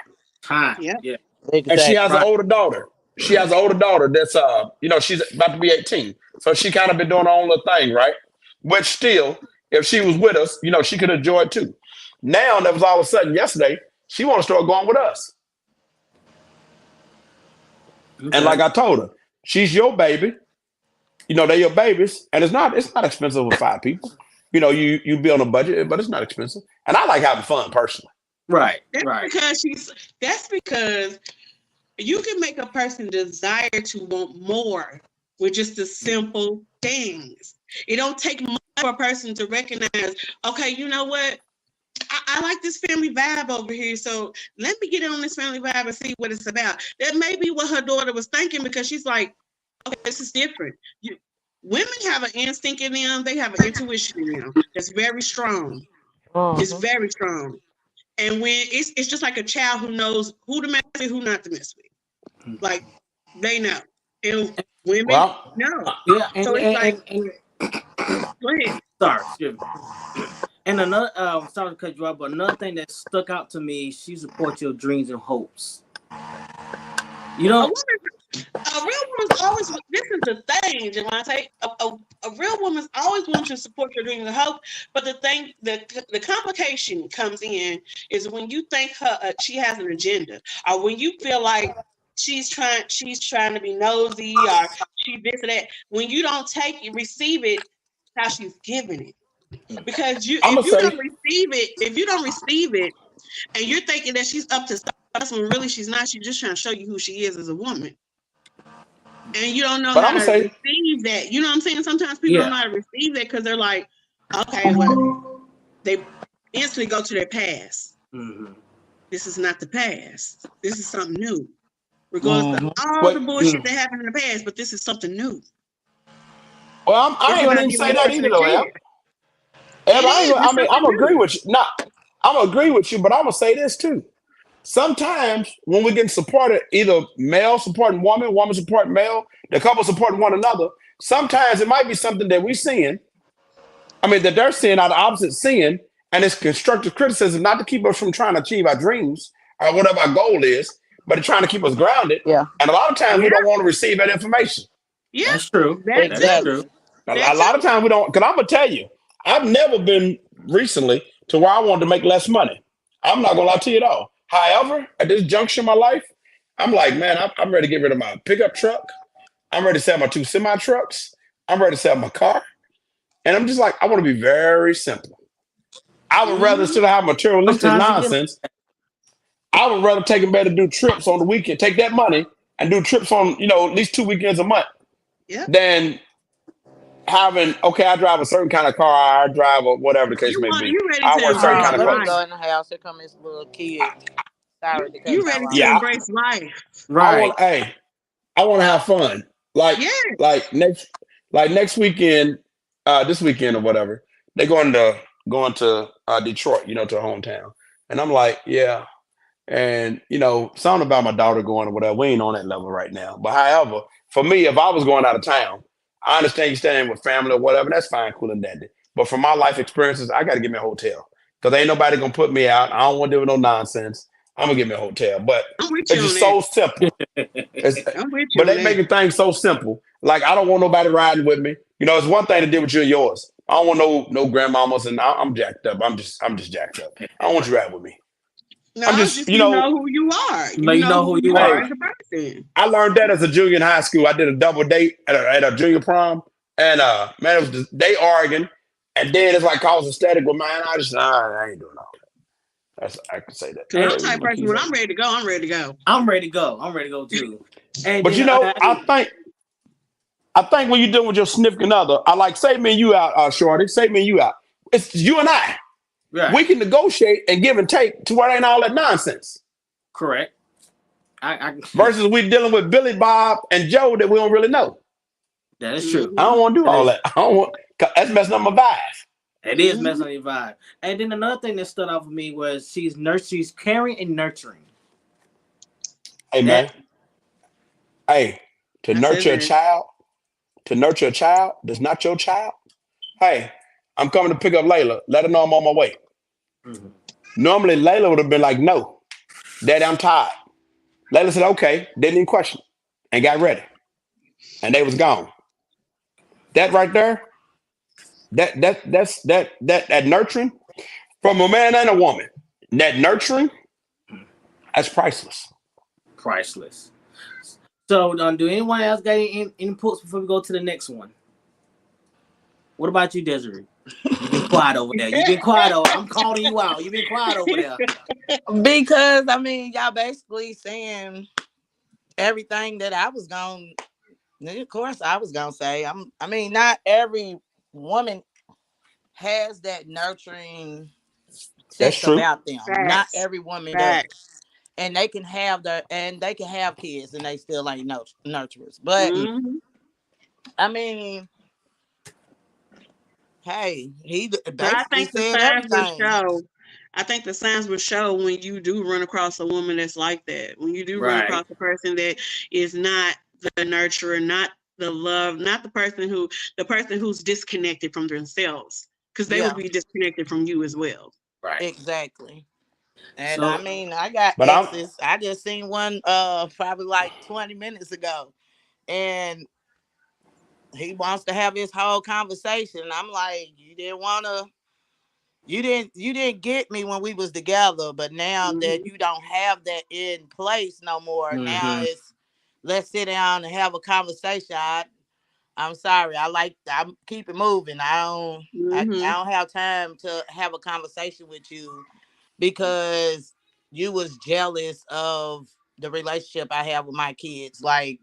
Speaker 6: Yeah.
Speaker 7: And she has an older daughter. She has an older daughter that's, she's about to be 18. So she kind of been doing her own little thing, right? But still, if she was with us, she could enjoy it too. Now, that was all of a sudden yesterday, she want to start going with us. Okay. And like I told her, she's your baby. They're your babies. And it's not expensive with 5 people. You be on a budget, but it's not expensive. And I like having fun personally.
Speaker 5: Right.
Speaker 6: That's because you can make a person desire to want more with just the simple things. It don't take much for a person to recognize, okay, you know what? I like this family vibe over here, so let me get on this family vibe and see what it's about. That may be what her daughter was thinking, because she's like, okay, this is different. Women have an instinct in them. They have an intuition in them that's very strong. It's very strong. And when it's just like a child who knows who to mess with, who not to mess with. Like, they know. And women know.
Speaker 5: Yeah,
Speaker 6: so it's like, go ahead.
Speaker 5: Sorry, excuse me. And another, sorry to cut you off, but another thing that stuck out to me, she supports your dreams and hopes. A real woman's always, this is the thing, Javante, a real woman's always wants to support your dreams and hopes, but the thing, the complication comes in is when you think she has an agenda, or when you feel like she's trying to be nosy, or she this or that. When you don't receive it how she's giving it. Because if you don't receive it, and you're thinking that she's up to something
Speaker 6: when really she's not. She's just trying to show you who she is as a woman. And you don't know
Speaker 7: But
Speaker 6: how
Speaker 7: I'm
Speaker 6: to
Speaker 7: gonna say,
Speaker 6: receive that. You know what I'm saying? Sometimes people don't know how to receive that because they're like, okay, well, they instantly go to their past.
Speaker 5: Mhm.
Speaker 6: This is not the past. This is something new. Regardless of all
Speaker 7: but
Speaker 6: the bullshit that happened in the past, but this is something new.
Speaker 7: well, I ain't gonna even say that either, though, Ab. I'm gonna agree with you. No, I'm gonna agree with you, but I'm gonna say this too. Sometimes when we're getting supported, either male supporting woman, woman supporting male, the couple supporting one another, sometimes it might be something that we're seeing. I mean, that they're seeing out of opposite seeing, and it's constructive criticism, not to keep us from trying to achieve our dreams or whatever our goal is, but it's trying to keep us grounded.
Speaker 8: Yeah.
Speaker 7: And a lot of times we don't want to receive that information.
Speaker 6: Yeah,
Speaker 5: that's true.
Speaker 6: That's
Speaker 5: true.
Speaker 7: A lot of times we don't, because I'm gonna tell you, I've never been recently to where I wanted to make less money. I'm not gonna lie to you at all. However, at this juncture in my life, I'm like, man, I'm ready to get rid of my pickup truck. I'm ready to sell my 2 semi trucks. I'm ready to sell my car. And I'm just like, I want to be very simple. I would rather still have materialistic nonsense. I would rather take him better do trips on the weekend, take that money and do trips on, at least 2 weekends a month. Than having, okay, I drive a certain kind of car, I drive or whatever the case may be. I wear a certain kind of clothes.
Speaker 8: Go in the house. Here come his little kid. Sorry to
Speaker 6: you ready to embrace life.
Speaker 7: Right. I want to have fun. Like next weekend, this weekend or whatever, they're going to Detroit, to a hometown. And I'm like, yeah. And, something about my daughter going or whatever, we ain't on that level right now. But however, for me, if I was going out of town, I understand you staying with family or whatever, that's fine, cool and dandy. But from my life experiences, I got to get me a hotel. Because ain't nobody going to put me out. I don't want to deal with no nonsense. I'm going to get me a hotel. But it's just so simple. But they making things so simple. Like, I don't want nobody riding with me. It's one thing to deal with you and yours. I don't want no grandmamas, and I'm jacked up. I'm just jacked up. I don't want you riding with me.
Speaker 6: No, I'm just you know who you are.
Speaker 5: You know who you are
Speaker 6: as a person.
Speaker 7: I learned that as a junior in high school. I did a double date at a junior prom, and man, it was they arguing, and then it's like causing static with mine. I ain't doing all that. I can say that.
Speaker 6: I'm the type of person when I'm ready to go, I'm ready to go.
Speaker 5: I'm ready to go. I'm ready to go too. And
Speaker 7: but I think when you're dealing with your significant other, I like say me and you out, Shorty. Say me and you out. It's you and I. Right. We can negotiate and give and take to where it ain't all that nonsense.
Speaker 5: Correct.
Speaker 7: Versus we dealing with Billy, Bob, and Joe that we don't really know.
Speaker 5: That is true.
Speaker 7: I don't want to do all that. I don't want. That's messing up my vibe.
Speaker 5: It is messing up your vibe. And then another thing that stood out for me was she's caring and nurturing.
Speaker 7: Hey man. Hey, to nurture a child that's not your child. Hey, I'm coming to pick up Layla. Let her know I'm on my way. Mm-hmm. Normally, Layla would have been like, no, Daddy, I'm tired. Layla said, okay, didn't even question it, and got ready. And they was gone. That right there, that nurturing from a man and a woman, that nurturing, that's priceless.
Speaker 5: Priceless. So, do anyone else got any inputs before we go to the next one? What about you, Desiree? You've been quiet over there. I'm calling you out. You've been quiet over there.
Speaker 8: Because, y'all basically saying everything that I was going to, of course, I was going to say. Not every woman has that nurturing sense about them. Facts. Not every woman does. And they can have kids and they still ain't nurturers. But, hey, he basically said everything.
Speaker 6: I think the signs will show when you do run across a woman that's like that. When you do run across a person that is not the nurturer, not the love, not the person who's disconnected from themselves, because they will be disconnected from you as well.
Speaker 5: Right.
Speaker 8: Exactly. And I got exes. I just seen one probably like 20 minutes ago, and he wants to have this whole conversation. I'm like, you didn't get me when we was together, but now that you don't have that in place no more, now it's let's sit down and have a conversation. I'm sorry, I'm keep it moving. I don't have time to have a conversation with you because you was jealous of the relationship I have with my kids. Like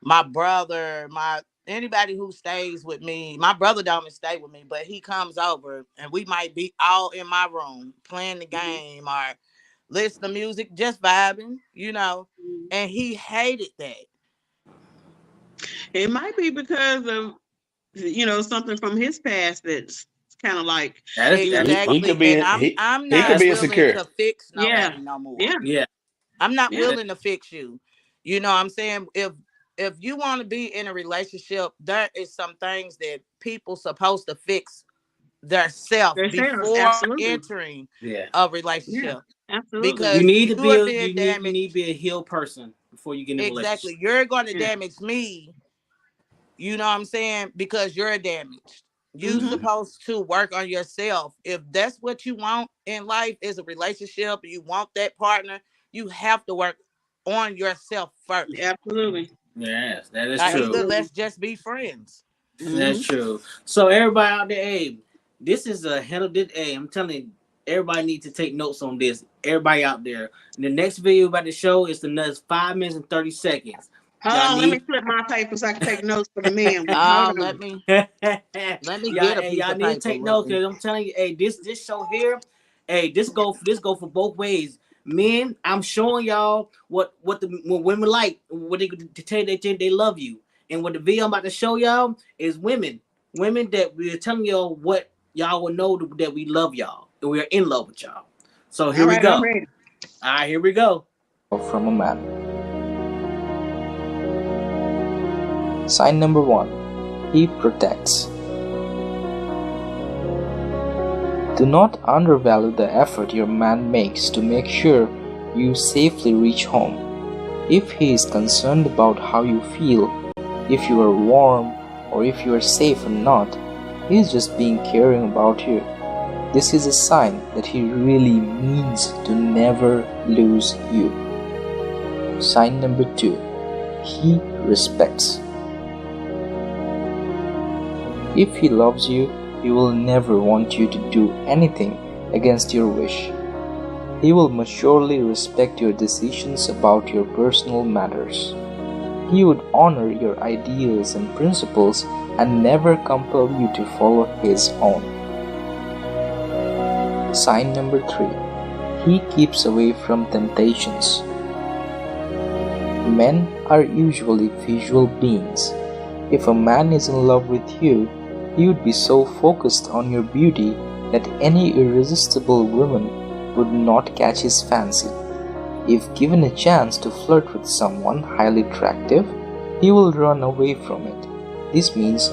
Speaker 8: my brother, my anybody who stays with me, my brother don't even stay with me, but he comes over and we might be all in my room playing the game or listen to music, just vibing, and he hated that.
Speaker 6: It might be because of something from his past that's kind of like
Speaker 7: He could
Speaker 8: exactly.
Speaker 7: be
Speaker 8: And
Speaker 7: in,
Speaker 8: I'm
Speaker 7: he could
Speaker 8: not
Speaker 7: be
Speaker 8: willing
Speaker 7: insecure.
Speaker 8: to fix
Speaker 6: yeah,
Speaker 8: nobody no more.
Speaker 6: yeah,
Speaker 5: Yeah.
Speaker 8: I'm not
Speaker 6: yeah.
Speaker 8: willing to fix you. You know what I'm saying? If you want to be in a relationship, there is some things that people supposed to fix themselves
Speaker 6: Themselves,
Speaker 8: before
Speaker 6: absolutely.
Speaker 8: entering
Speaker 5: Yeah.
Speaker 8: a
Speaker 6: Yeah,
Speaker 8: relationship.
Speaker 6: absolutely.
Speaker 5: You
Speaker 8: Because
Speaker 5: need to
Speaker 8: you
Speaker 5: be
Speaker 8: are
Speaker 5: a
Speaker 8: being
Speaker 5: you need to
Speaker 8: damaged.
Speaker 5: be a healed person before you get in a relationship.
Speaker 8: Exactly. You're going to
Speaker 6: Yeah.
Speaker 8: damage me. You know what I'm saying? Because you're damaged. You
Speaker 6: Mm-hmm.
Speaker 8: supposed to work on yourself. If that's what you want in life is a relationship, you want that partner, you have to work on yourself first.
Speaker 6: Absolutely.
Speaker 5: Yes, that is
Speaker 8: Either
Speaker 5: true.
Speaker 6: Absolutely.
Speaker 8: let's just be friends.
Speaker 6: Mm-hmm.
Speaker 5: That's true. So everybody out there, hey, this is a hell of this. Hey, I'm telling you, everybody needs to take notes on this. Everybody out there. The next video about the show is the next 5 minutes and 30 seconds.
Speaker 6: Hold
Speaker 5: Y'all
Speaker 6: on, let me
Speaker 5: need
Speaker 6: flip my paper so I can take notes for the men. Hold
Speaker 8: Let
Speaker 6: on.
Speaker 8: me
Speaker 5: y'all,
Speaker 8: get a
Speaker 5: hey,
Speaker 8: piece
Speaker 5: y'all
Speaker 8: of
Speaker 5: need to
Speaker 8: paper.
Speaker 5: take notes because I'm telling you, hey, this show here, hey, this go for both ways. Men, I'm showing y'all what women like, what they to tell you they love you, and what the video I'm about to show y'all is women that we're telling y'all what y'all will know that we love y'all and we're in love with y'all. So here
Speaker 6: All
Speaker 5: we
Speaker 6: right, I'm
Speaker 5: go.
Speaker 6: ready.
Speaker 5: All right, here we go.
Speaker 11: From a man. Sign number 1. He protects. Do not undervalue the effort your man makes to make sure you safely reach home. If he is concerned about how you feel, if you are warm, or if you are safe or not, he is just being caring about you. This is a sign that he really means to never lose you. Sign number 2. He respects. If he loves you, he will never want you to do anything against your wish. He will maturely respect your decisions about your personal matters. He would honor your ideals and principles and never compel you to follow his own. Sign number 3. He keeps away from temptations. Men are usually visual beings. If a man is in love with you, he would be so focused on your beauty that any irresistible woman would not catch his fancy. If given a chance to flirt with someone highly attractive, he will run away from it. This means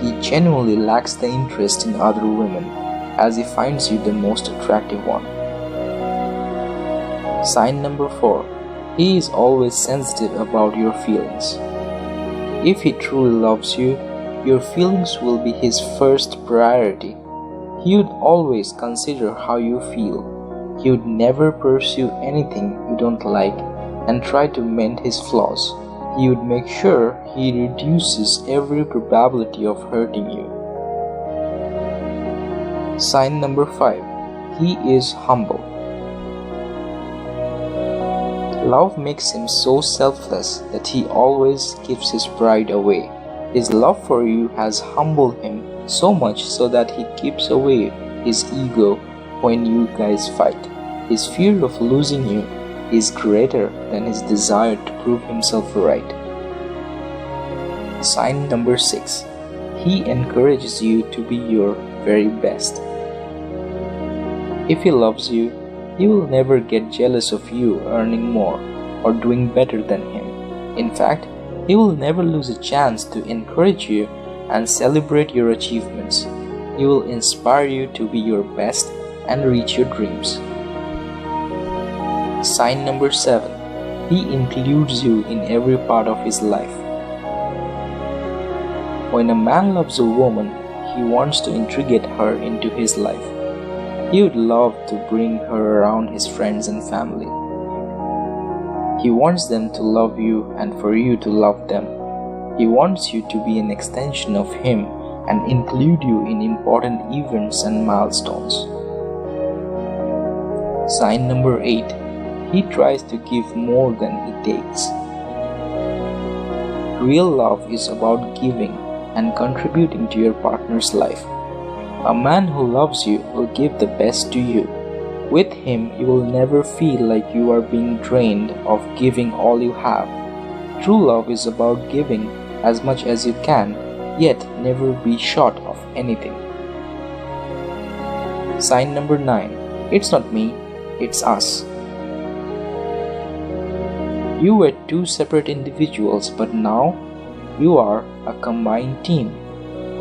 Speaker 11: he genuinely lacks the interest in other women, as he finds you the most attractive one. Sign number 4. He is always sensitive about your feelings. If he truly loves you, your feelings will be his first priority. He would always consider how you feel. He would never pursue anything you don't like and try to mend his flaws. He would make sure he reduces every probability of hurting you. Sign number 5. He is humble. Love makes him so selfless that he always gives his pride away. His love for you has humbled him so much so that he keeps away his ego when you guys fight. His fear of losing you is greater than his desire to prove himself right. Sign number 6. He encourages you to be your very best. If he loves you, he will never get jealous of you earning more or doing better than him. In fact, he will never lose a chance to encourage you and celebrate your achievements. He will inspire you to be your best and reach your dreams. Sign number 7. He includes you in every part of his life. When a man loves a woman, he wants to integrate her into his life. He would love to bring her around his friends and family. He wants them to love you and for you to love them. He wants you to be an extension of him and include you in important events and milestones. Sign number 8. He tries to give more than he takes. Real love is about giving and contributing to your partner's life. A man who loves you will give the best to you. With him, you will never feel like you are being drained of giving all you have. True love is about giving as much as you can, yet never be short of anything. Sign number 9. It's not me, it's us. You were two separate individuals, but now you are a combined team.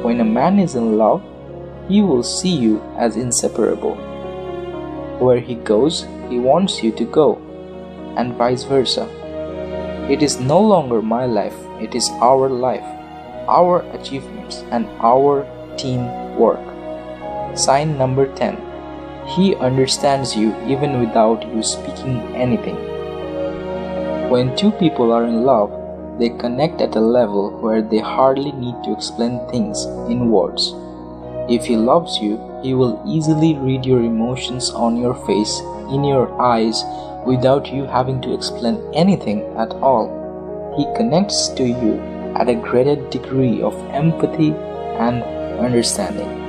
Speaker 11: When a man is in love, he will see you as inseparable. Where he goes, he wants you to go, and vice versa. It is no longer my life, it is our life, our achievements, and our teamwork. Sign number 10. He understands you even without you speaking anything. When two people are in love, they connect at a level where they hardly need to explain things in words. If he loves you, he will easily read your emotions on your face, in your eyes, without you having to explain anything at all. He connects to you at a greater degree of empathy and understanding.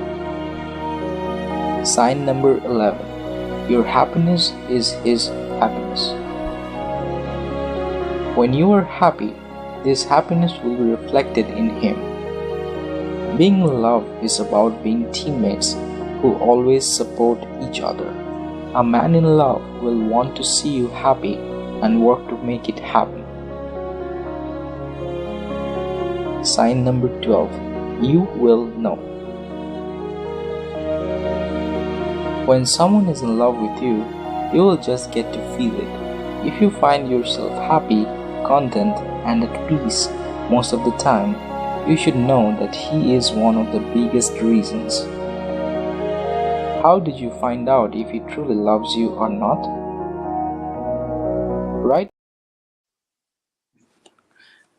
Speaker 11: Sign number 11. Your happiness is his happiness. When you are happy, this happiness will be reflected in him. Being in love is about being teammates who always support each other. A man in love will want to see you happy and work to make it happen. Sign number 12. You will know. When someone is in love with you, you will just get to feel it. If you find yourself happy, content, and at peace most of the time, you should know that he is one of the biggest reasons. How did you find out if he truly loves you or not? Right?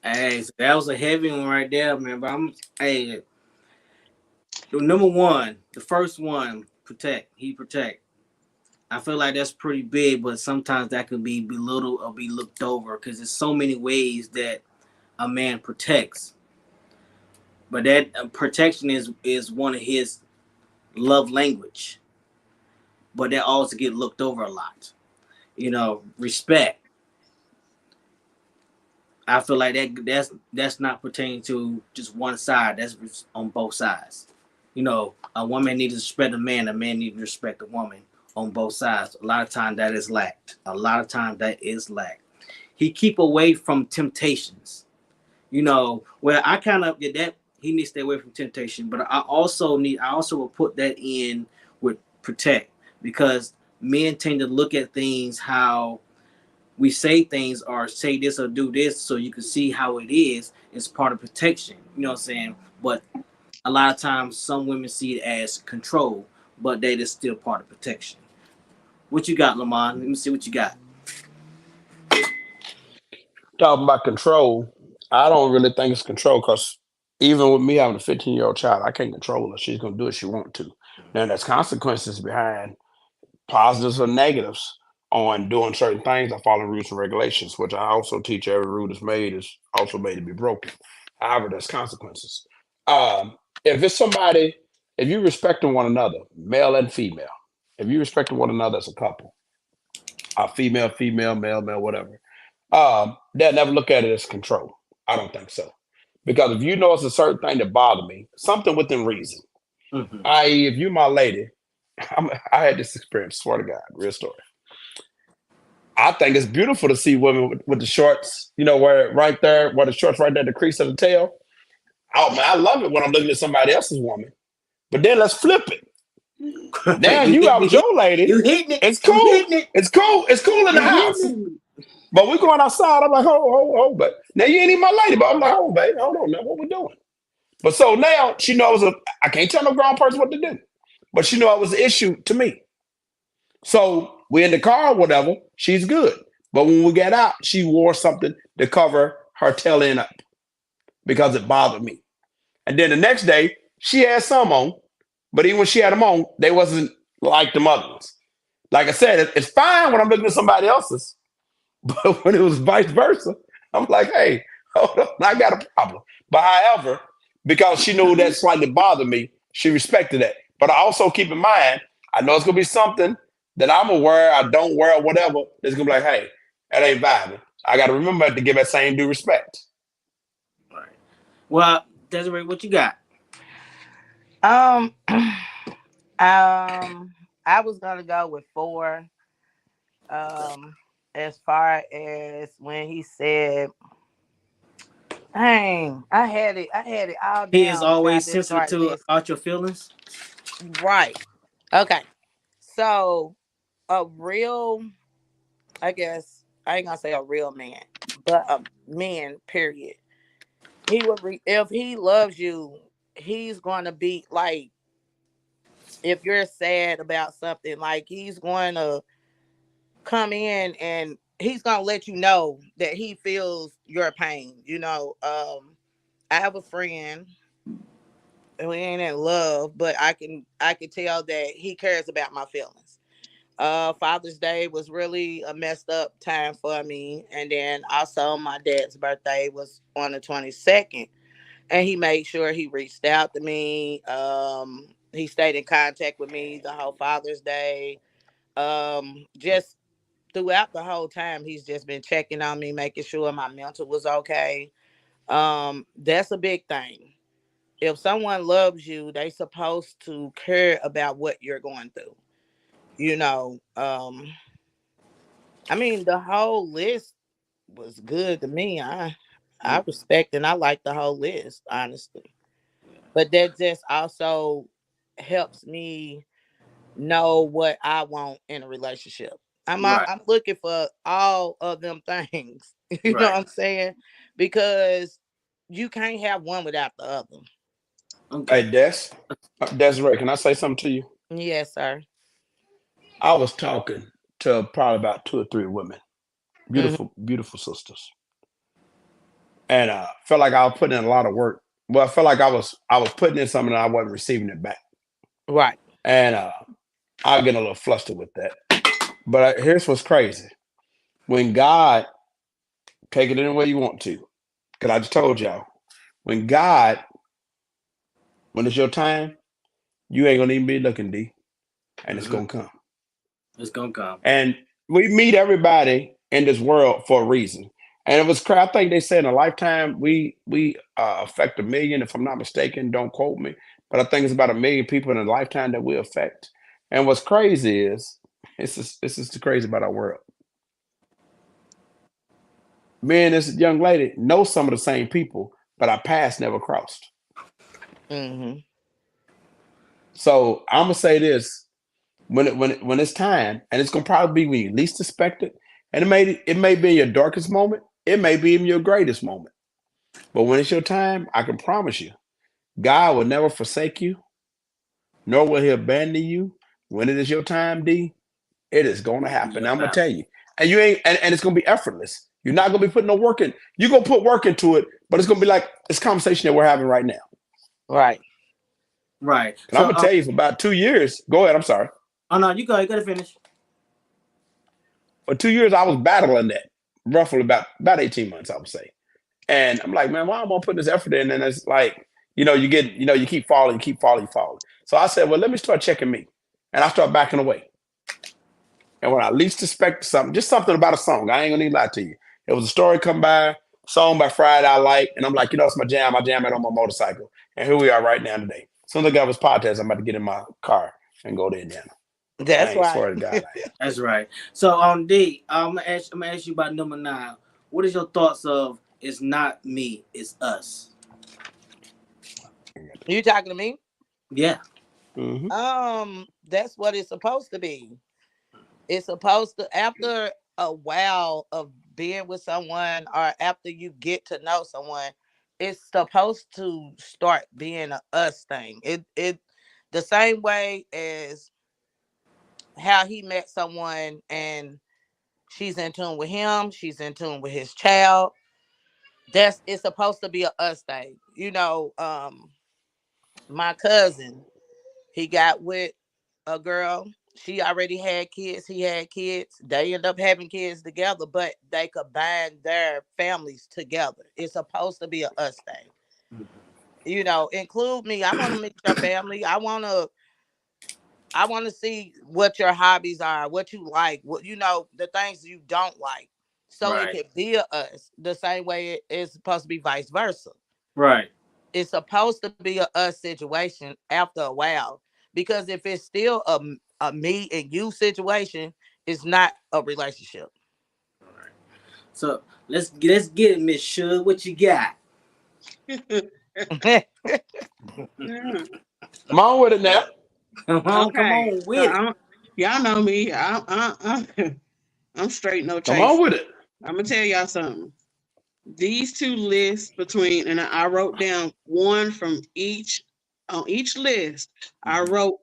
Speaker 5: Hey, so that was a heavy one right there, man. But number one, the first one, protect. He protect. I feel like that's pretty big, but sometimes that could be belittled or be looked over because there's so many ways that a man protects. But that protection is one of his love language. But that also get looked over a lot. Respect. I feel like that's not pertaining to just one side. That's on both sides. A woman needs to respect a man needs to respect a woman on both sides. A lot of times that is lacked. He keep away from temptations. Where I kind of get that he needs to stay away from temptation, but I also will put that in with protect, because men tend to look at things how we say things or say this or do this so you can see how it is. It's part of protection. You know what I'm saying? But a lot of times some women see it as control, but that is still part of protection. What you got, Lamont? Let me see what you got.
Speaker 7: Talking about control, I don't really think it's control, because even with me having a 15-year-old child, I can't control her. She's going to do what she wants to. Now, there's consequences behind positives or negatives on doing certain things or following rules and regulations, which I also teach every rule that's made is also made to be broken. However, there's consequences. If it's somebody, if you respecting one another, male and female, if you respecting one another as a couple, female, male, whatever, they'll never look at it as control. I don't think so. Because if you know it's a certain thing that bothers me, something within reason, i.e., if you my lady, I had this experience, swear to God, real story. I think it's beautiful to see women with the shorts, where right there, where the shorts right there, the crease of the tail. Oh man, I love it when I'm looking at somebody else's woman. But then let's flip it. Now you out with your lady.
Speaker 5: You hitting it.
Speaker 7: It's cool. It's cool. It's cool in the house. But we going outside. I'm like, oh, but now you ain't even my lady. But I'm like, oh, baby, hold on, now what we doing? But so now she knows I can't tell no grown person what to do. But she knew it was an issue to me. So we in the car or whatever, she's good. But when we got out, she wore something to cover her tail end up because it bothered me. And then the next day, she had some on, but even when she had them on, they wasn't like the other ones. Like I said, it's fine when I'm looking at somebody else's, but when it was vice versa, I'm like, hey, hold on, I got a problem. But however, because she knew that slightly bothered me, she respected that. But I also keep in mind, I know it's gonna be something that I'm aware, I don't wear, or whatever. It's gonna be like, hey, that ain't vibing. I gotta remember to give that same due respect.
Speaker 5: Right. Well, Desiree, what you got?
Speaker 8: I was gonna go with 4. As far as when he said, "Dang, I had it all
Speaker 5: He is
Speaker 8: down until I
Speaker 5: always
Speaker 8: just
Speaker 5: sensitive
Speaker 8: started
Speaker 5: to
Speaker 8: listening."
Speaker 5: about your feelings.
Speaker 8: Right. Okay. So a real, I guess I ain't gonna say a real man, but a man. Period. He would if he loves you, he's going to be like, if you're sad about something, like he's going to come in and he's going to let you know that he feels your pain. I have a friend who ain't in love, but I can tell that he cares about my feelings. Father's Day was really a messed up time for me, and then also my dad's birthday was on the 22nd, and he made sure he reached out to me. He stayed in contact with me the whole Father's Day. Just throughout the whole time, he's just been checking on me, making sure my mental was okay. That's a big thing. If someone loves you, they supposed to care about what you're going through. I mean, the whole list was good to me. I respect and I like the whole list, honestly. But that just also helps me know what I want in a relationship.
Speaker 5: Right.
Speaker 8: I'm looking for all of them things. You know what
Speaker 5: Right.
Speaker 8: I'm saying? Because you can't have one without the other.
Speaker 5: Okay.
Speaker 7: Hey, Desiree, can I say something to you?
Speaker 8: Yes, sir.
Speaker 7: I was talking to probably about 2 or 3 women,
Speaker 8: Hmm.
Speaker 7: beautiful, beautiful sisters, and felt like I was putting in a lot of work. Well, I felt like I was putting in something and I wasn't receiving it back,
Speaker 8: Right.
Speaker 7: and I get a little flustered with that. But here's what's crazy: when God take it any way you want to, because I just told y'all, when God, when it's your time, you ain't gonna even be looking, D, and it's
Speaker 5: Mm-hmm.
Speaker 7: gonna come.
Speaker 5: It's gonna come.
Speaker 7: And we meet everybody in this world for a reason. And it was I think they said in a lifetime we affect 1 million, if I'm not mistaken. Don't quote me, but I think it's about 1 million people in a lifetime that we affect. And what's crazy is this is the crazy about our world. Me and this young lady know some of the same people, but our paths never crossed.
Speaker 8: Hmm.
Speaker 7: So I'm gonna say this: when it's time, and it's gonna probably be when you least expect it, and it may be your darkest moment, it may be even your greatest moment. But when it's your time, I can promise you, God will never forsake you, nor will He abandon you. When it is your time, D, it is gonna happen. I'm gonna tell you, and you ain't, and it's gonna be effortless. You're not gonna be putting no work in. You're gonna put work into it, but it's gonna be like this conversation that we're having right now.
Speaker 8: Right.
Speaker 5: Right.
Speaker 7: And I'm
Speaker 5: So,
Speaker 7: gonna tell you for about 2 years. Go ahead. I'm sorry.
Speaker 5: oh no, you go. You gotta finish.
Speaker 7: For 2 years, I was battling that, roughly about 18 months, I would say. And I'm like, man, why am I putting this effort in? And it's like, you keep falling, you keep falling, you fall. So I said, well, let me start checking me. And I start backing away. And when I least expect something, just something about a song, I ain't gonna even lie to you. It was a story come by, song by Friday I like, and I'm like, it's my jam. I jam it on my motorcycle. And here we are right now today. Soon as I got this podcast, I'm about to get in my car and go to Indiana. I
Speaker 8: That's
Speaker 7: ain't
Speaker 8: right.
Speaker 7: swear to God I am.
Speaker 5: That's right. So, D, I'm gonna ask you about number 9. What is your thoughts of "It's not me, it's us"?
Speaker 8: You talking to me?
Speaker 5: Yeah.
Speaker 7: Mm-hmm.
Speaker 8: That's what it's supposed to be. It's supposed to, after a while of being with someone or after you get to know someone, it's supposed to start being a us thing. It the same way as how he met someone and she's in tune with him, she's in tune with his child. It's supposed to be a us thing. My cousin, he got with a girl. she already had kids, he had kids. They end up having kids together, but they combine their families together. It's supposed to be a us thing. You know, include me. I want to meet your family. I want to see what your hobbies are, what you like, what you know, the things you don't like. So it
Speaker 5: Right.
Speaker 8: can be a us the same way it is supposed to be vice versa.
Speaker 5: Right.
Speaker 8: It's supposed to be a us situation after a while. Because if it's still a me and you situation, it's not a relationship.
Speaker 5: So let's get it, Miss Suge. What you got?
Speaker 6: Yeah.
Speaker 7: Come on with it now.
Speaker 5: Come on
Speaker 6: Okay.
Speaker 5: with it.
Speaker 6: Y'all know me. I'm straight no
Speaker 7: Come
Speaker 6: chase.
Speaker 7: on with it.
Speaker 6: I'm gonna tell y'all something. These two lists between, and I wrote down one from each. On each list, I wrote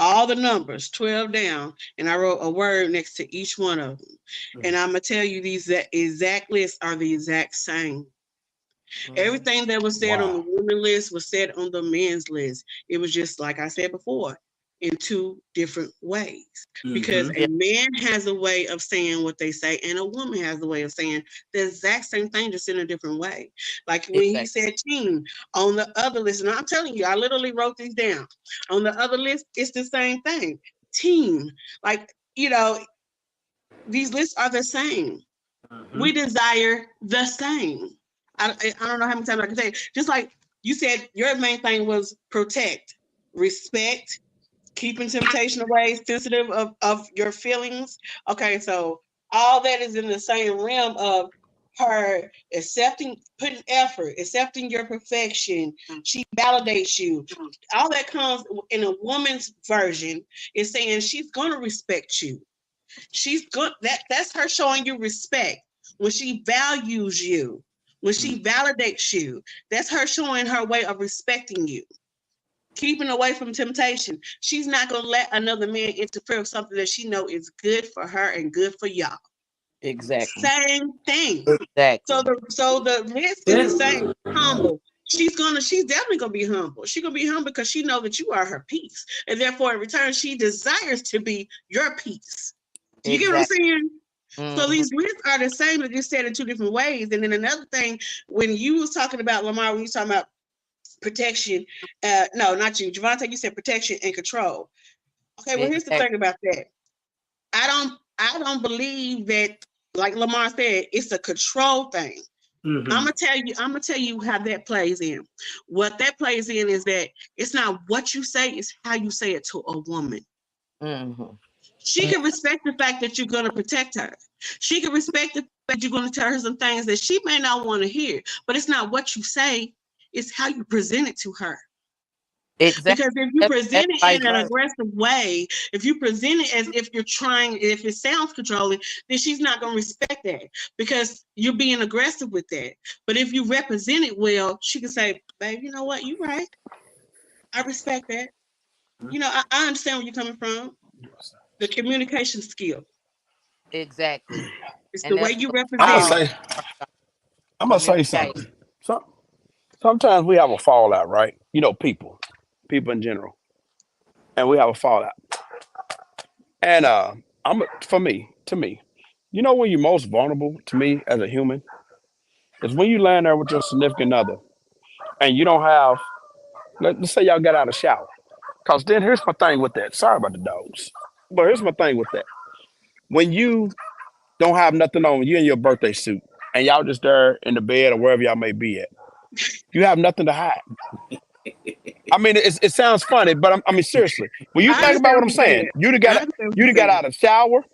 Speaker 6: all the numbers, 12 down, and I wrote a word next to each one of them. And I'm gonna tell you these exact lists are the exact same. Everything that was said on the women list was said on the men's list. It was just like I said before, in two different ways. Because a man has a way of saying what they say, and a woman has a way of saying the exact same thing, just in a different way. Like when he said team on the other list, and I'm telling you, I literally wrote these down. On the other list, it's the same thing. Team. Like, you know, these lists are the same. We desire the same. I don't know how many times I can say it. Just like you said, your main thing was protect, respect, keeping temptation away, sensitive of your feelings. Okay, so all that is in the same realm of her accepting, putting effort, accepting your perfection. She validates you. All that comes in a woman's version is saying she's gonna respect you. She's good. That's her showing you respect when she values you, when she validates you. That's her showing her way of respecting you. Keeping away from temptation. She's not gonna let another man interfere with something that she know is good for her and good for y'all.
Speaker 8: Exactly.
Speaker 6: Same thing.
Speaker 8: Exactly.
Speaker 6: So the list is the same. Humble. She's definitely gonna be humble. She's gonna be humble because she knows that you are her peace, and therefore in return she desires to be your peace. Do you get what I'm saying? So these lists are the same, but just said in two different ways. And then another thing, when you was talking about Lamar, when you was talking about protection, no, not you, Javante, you said protection and control. Okay, well, here's the thing about that. I don't believe that, like Lamar said, it's a control thing. I'm gonna tell you how that plays in. What that plays in is that it's not what you say, it's how you say it to a woman. She can respect the fact that you're gonna protect her. She can respect the fact that you're gonna tell her some things that she may not want to hear, but it's not what you say, it's how you present it to her. Exactly. Because if you present it in an aggressive way, if you present it as if you're trying, if it sounds controlling, then she's not going to respect that because you're being aggressive with that. But if you represent it well, she can say, babe, you know what? You're right. I respect that. You know, I understand where you're coming from. The communication skill.
Speaker 8: Exactly.
Speaker 6: It's the way you represent.
Speaker 7: I'm going to say something. Sometimes we have a fallout, right? You know, people in general, and we have a fallout. And to me, you know, when you're most vulnerable to me as a human is when you land there with your significant other, and you don't have. Let's say y'all got out of the shower, cause then here's my thing with that. Sorry about the dogs, but here's my thing with that. When you don't have nothing on, you in your birthday suit, and y'all just there in the bed or wherever y'all may be at. You have nothing to hide. I mean, it sounds funny, but I mean, seriously, when you think about what I'm saying, you'd got out of the shower,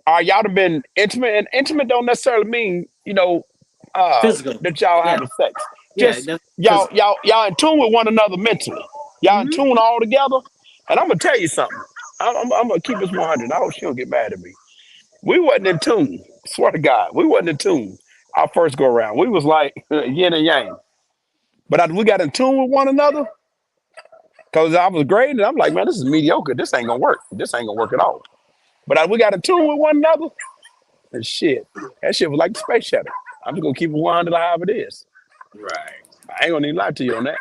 Speaker 7: or y'all have been intimate, and intimate don't necessarily mean, you know,
Speaker 5: physical.
Speaker 7: That y'all having sex. Just y'all in tune with one another mentally. Y'all in tune all together. And I'm gonna tell you something. I'm gonna keep this 100. I hope she don't get mad at me. We wasn't in tune. Swear to God, we wasn't in tune. Our first go around, we was like yin and yang. But we got in tune with one another because I was grading. I'm like, man, this is mediocre. This ain't gonna work. This ain't gonna work at all. But we got in tune with one another, and shit, that shit was like the space shuttle. I'm just gonna keep it 100 however it is.
Speaker 5: Right.
Speaker 7: I ain't gonna even lie to you on that.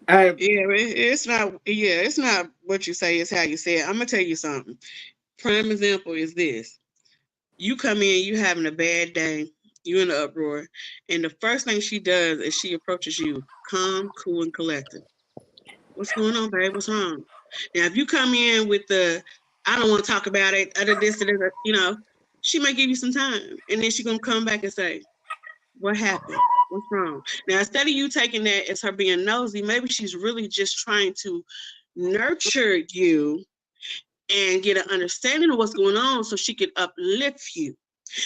Speaker 6: It's not. Yeah, it's not what you say. It's how you say it. I'm gonna tell you something. Prime example is this: you come in, you having a bad day, you in an uproar, and the first thing she does is she approaches you, calm, cool, and collected. What's going on, babe? What's wrong? Now, if you come in with the, I don't want to talk about it, other this, you know, she might give you some time, and then she's gonna come back and say, what happened? What's wrong? Now, instead of you taking that as her being nosy, maybe she's really just trying to nurture you and get an understanding of what's going on so she can uplift you.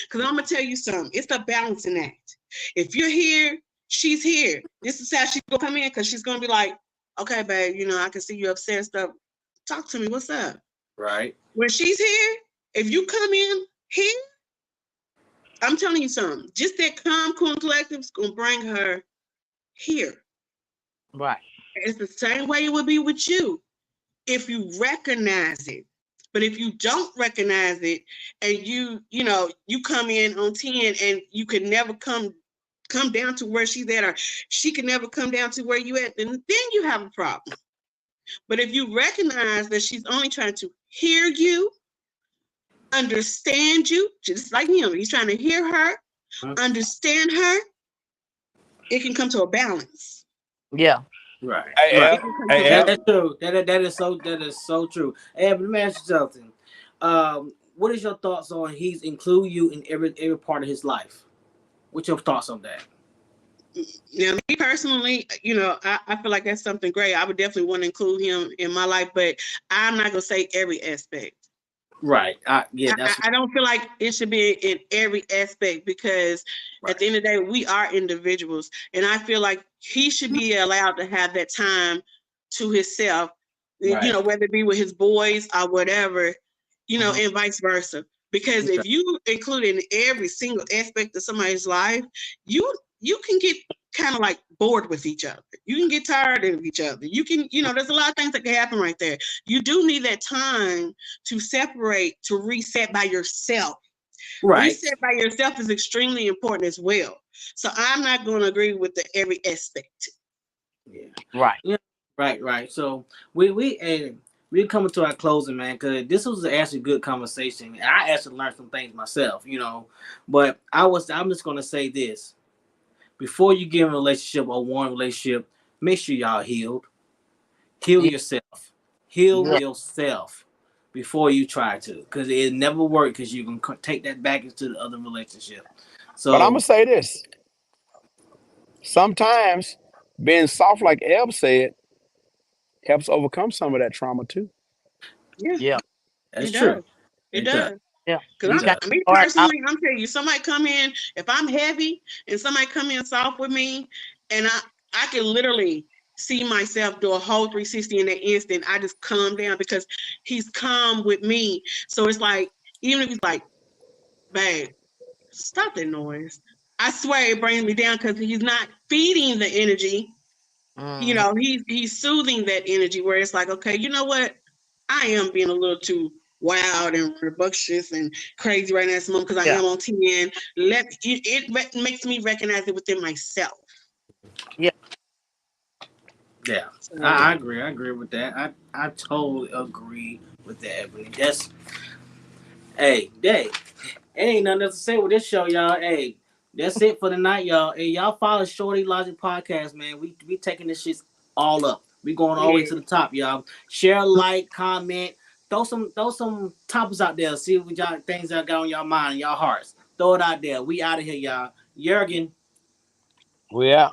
Speaker 6: Because I'm going to tell you something. It's a balancing act. If you're here, she's here. This is how she's going to come in because she's going to be like, okay, babe, you know, I can see you upset and stuff. Talk to me. What's up?
Speaker 5: Right.
Speaker 6: When she's here, if you come in here, I'm telling you something. Just that calm, cool, and collective is going to bring her here.
Speaker 8: Right.
Speaker 6: It's the same way it would be with you if you recognize it. But if you don't recognize it and you come in on 10 and you can never come down to where she's at, or she can never come down to where you at, then you have a problem. But if you recognize that she's only trying to hear you, understand you, just like him, he's trying to hear her, understand her, it can come to a balance.
Speaker 8: Yeah.
Speaker 5: Right.
Speaker 7: Hey,
Speaker 5: That's true. That is so true. Hey, but let me ask you something. What is your thoughts on he's include you in every part of his life? What's your thoughts on that?
Speaker 6: Now, me personally, you know, I feel like that's something great. I would definitely want to include him in my life, but I'm not gonna say every aspect.
Speaker 5: Right. I
Speaker 6: don't feel like it should be in every aspect because at the end of the day, we are individuals. And I feel like he should be allowed to have that time to himself, you know, whether it be with his boys or whatever, you know, and vice versa. Because if you include in every single aspect of somebody's life, you can get kind of like bored with each other. You can get tired of each other. You can, you know, there's a lot of things that can happen right there. You do need that time to separate, to reset by yourself.
Speaker 5: Right.
Speaker 6: Reset by yourself is extremely important as well. So I'm not going to agree with the every aspect.
Speaker 5: Yeah. Right.
Speaker 8: Yeah.
Speaker 5: Right. So we're coming to our closing, man, because this was actually a good conversation. And I actually learned some things myself, you know. But I'm just gonna say this. Before you get in a relationship or one relationship, make sure y'all healed. Heal yourself. Heal yourself before you try to, because it never worked, because you can take that back into the other relationship. So,
Speaker 7: but I'm gonna say this. Sometimes being soft, like Eb said, helps overcome some of that trauma too.
Speaker 6: Yeah.
Speaker 5: That's true.
Speaker 6: It does.
Speaker 8: Yeah.
Speaker 6: Because me personally, I'm telling you, somebody come in, if I'm heavy and somebody come in soft with me, and I can literally see myself do a whole 360 in that instant. I just calm down because he's calm with me. So it's like, even if he's like, babe, stop that noise. I swear it brings me down because he's not feeding the energy. You know, he's soothing that energy where it's like, okay, you know what? I am being a little too wild and rebellious and crazy right now at this moment because I am on 10. It makes me recognize it within myself.
Speaker 8: Yeah.
Speaker 5: Yeah. I agree. I agree with that. I totally agree with that, Ebony. That's ain't nothing else to say with this show, y'all. Hey, that's it for the night, y'all. Hey, y'all follow Shorty Logic Podcast, man. We taking this shit all up. We going all the way to the top, y'all. Share, like, comment, throw some topics out there. See what y'all things that got on y'all mind and y'all hearts. Throw it out there. We out of here, y'all. Jurgen.
Speaker 7: We out.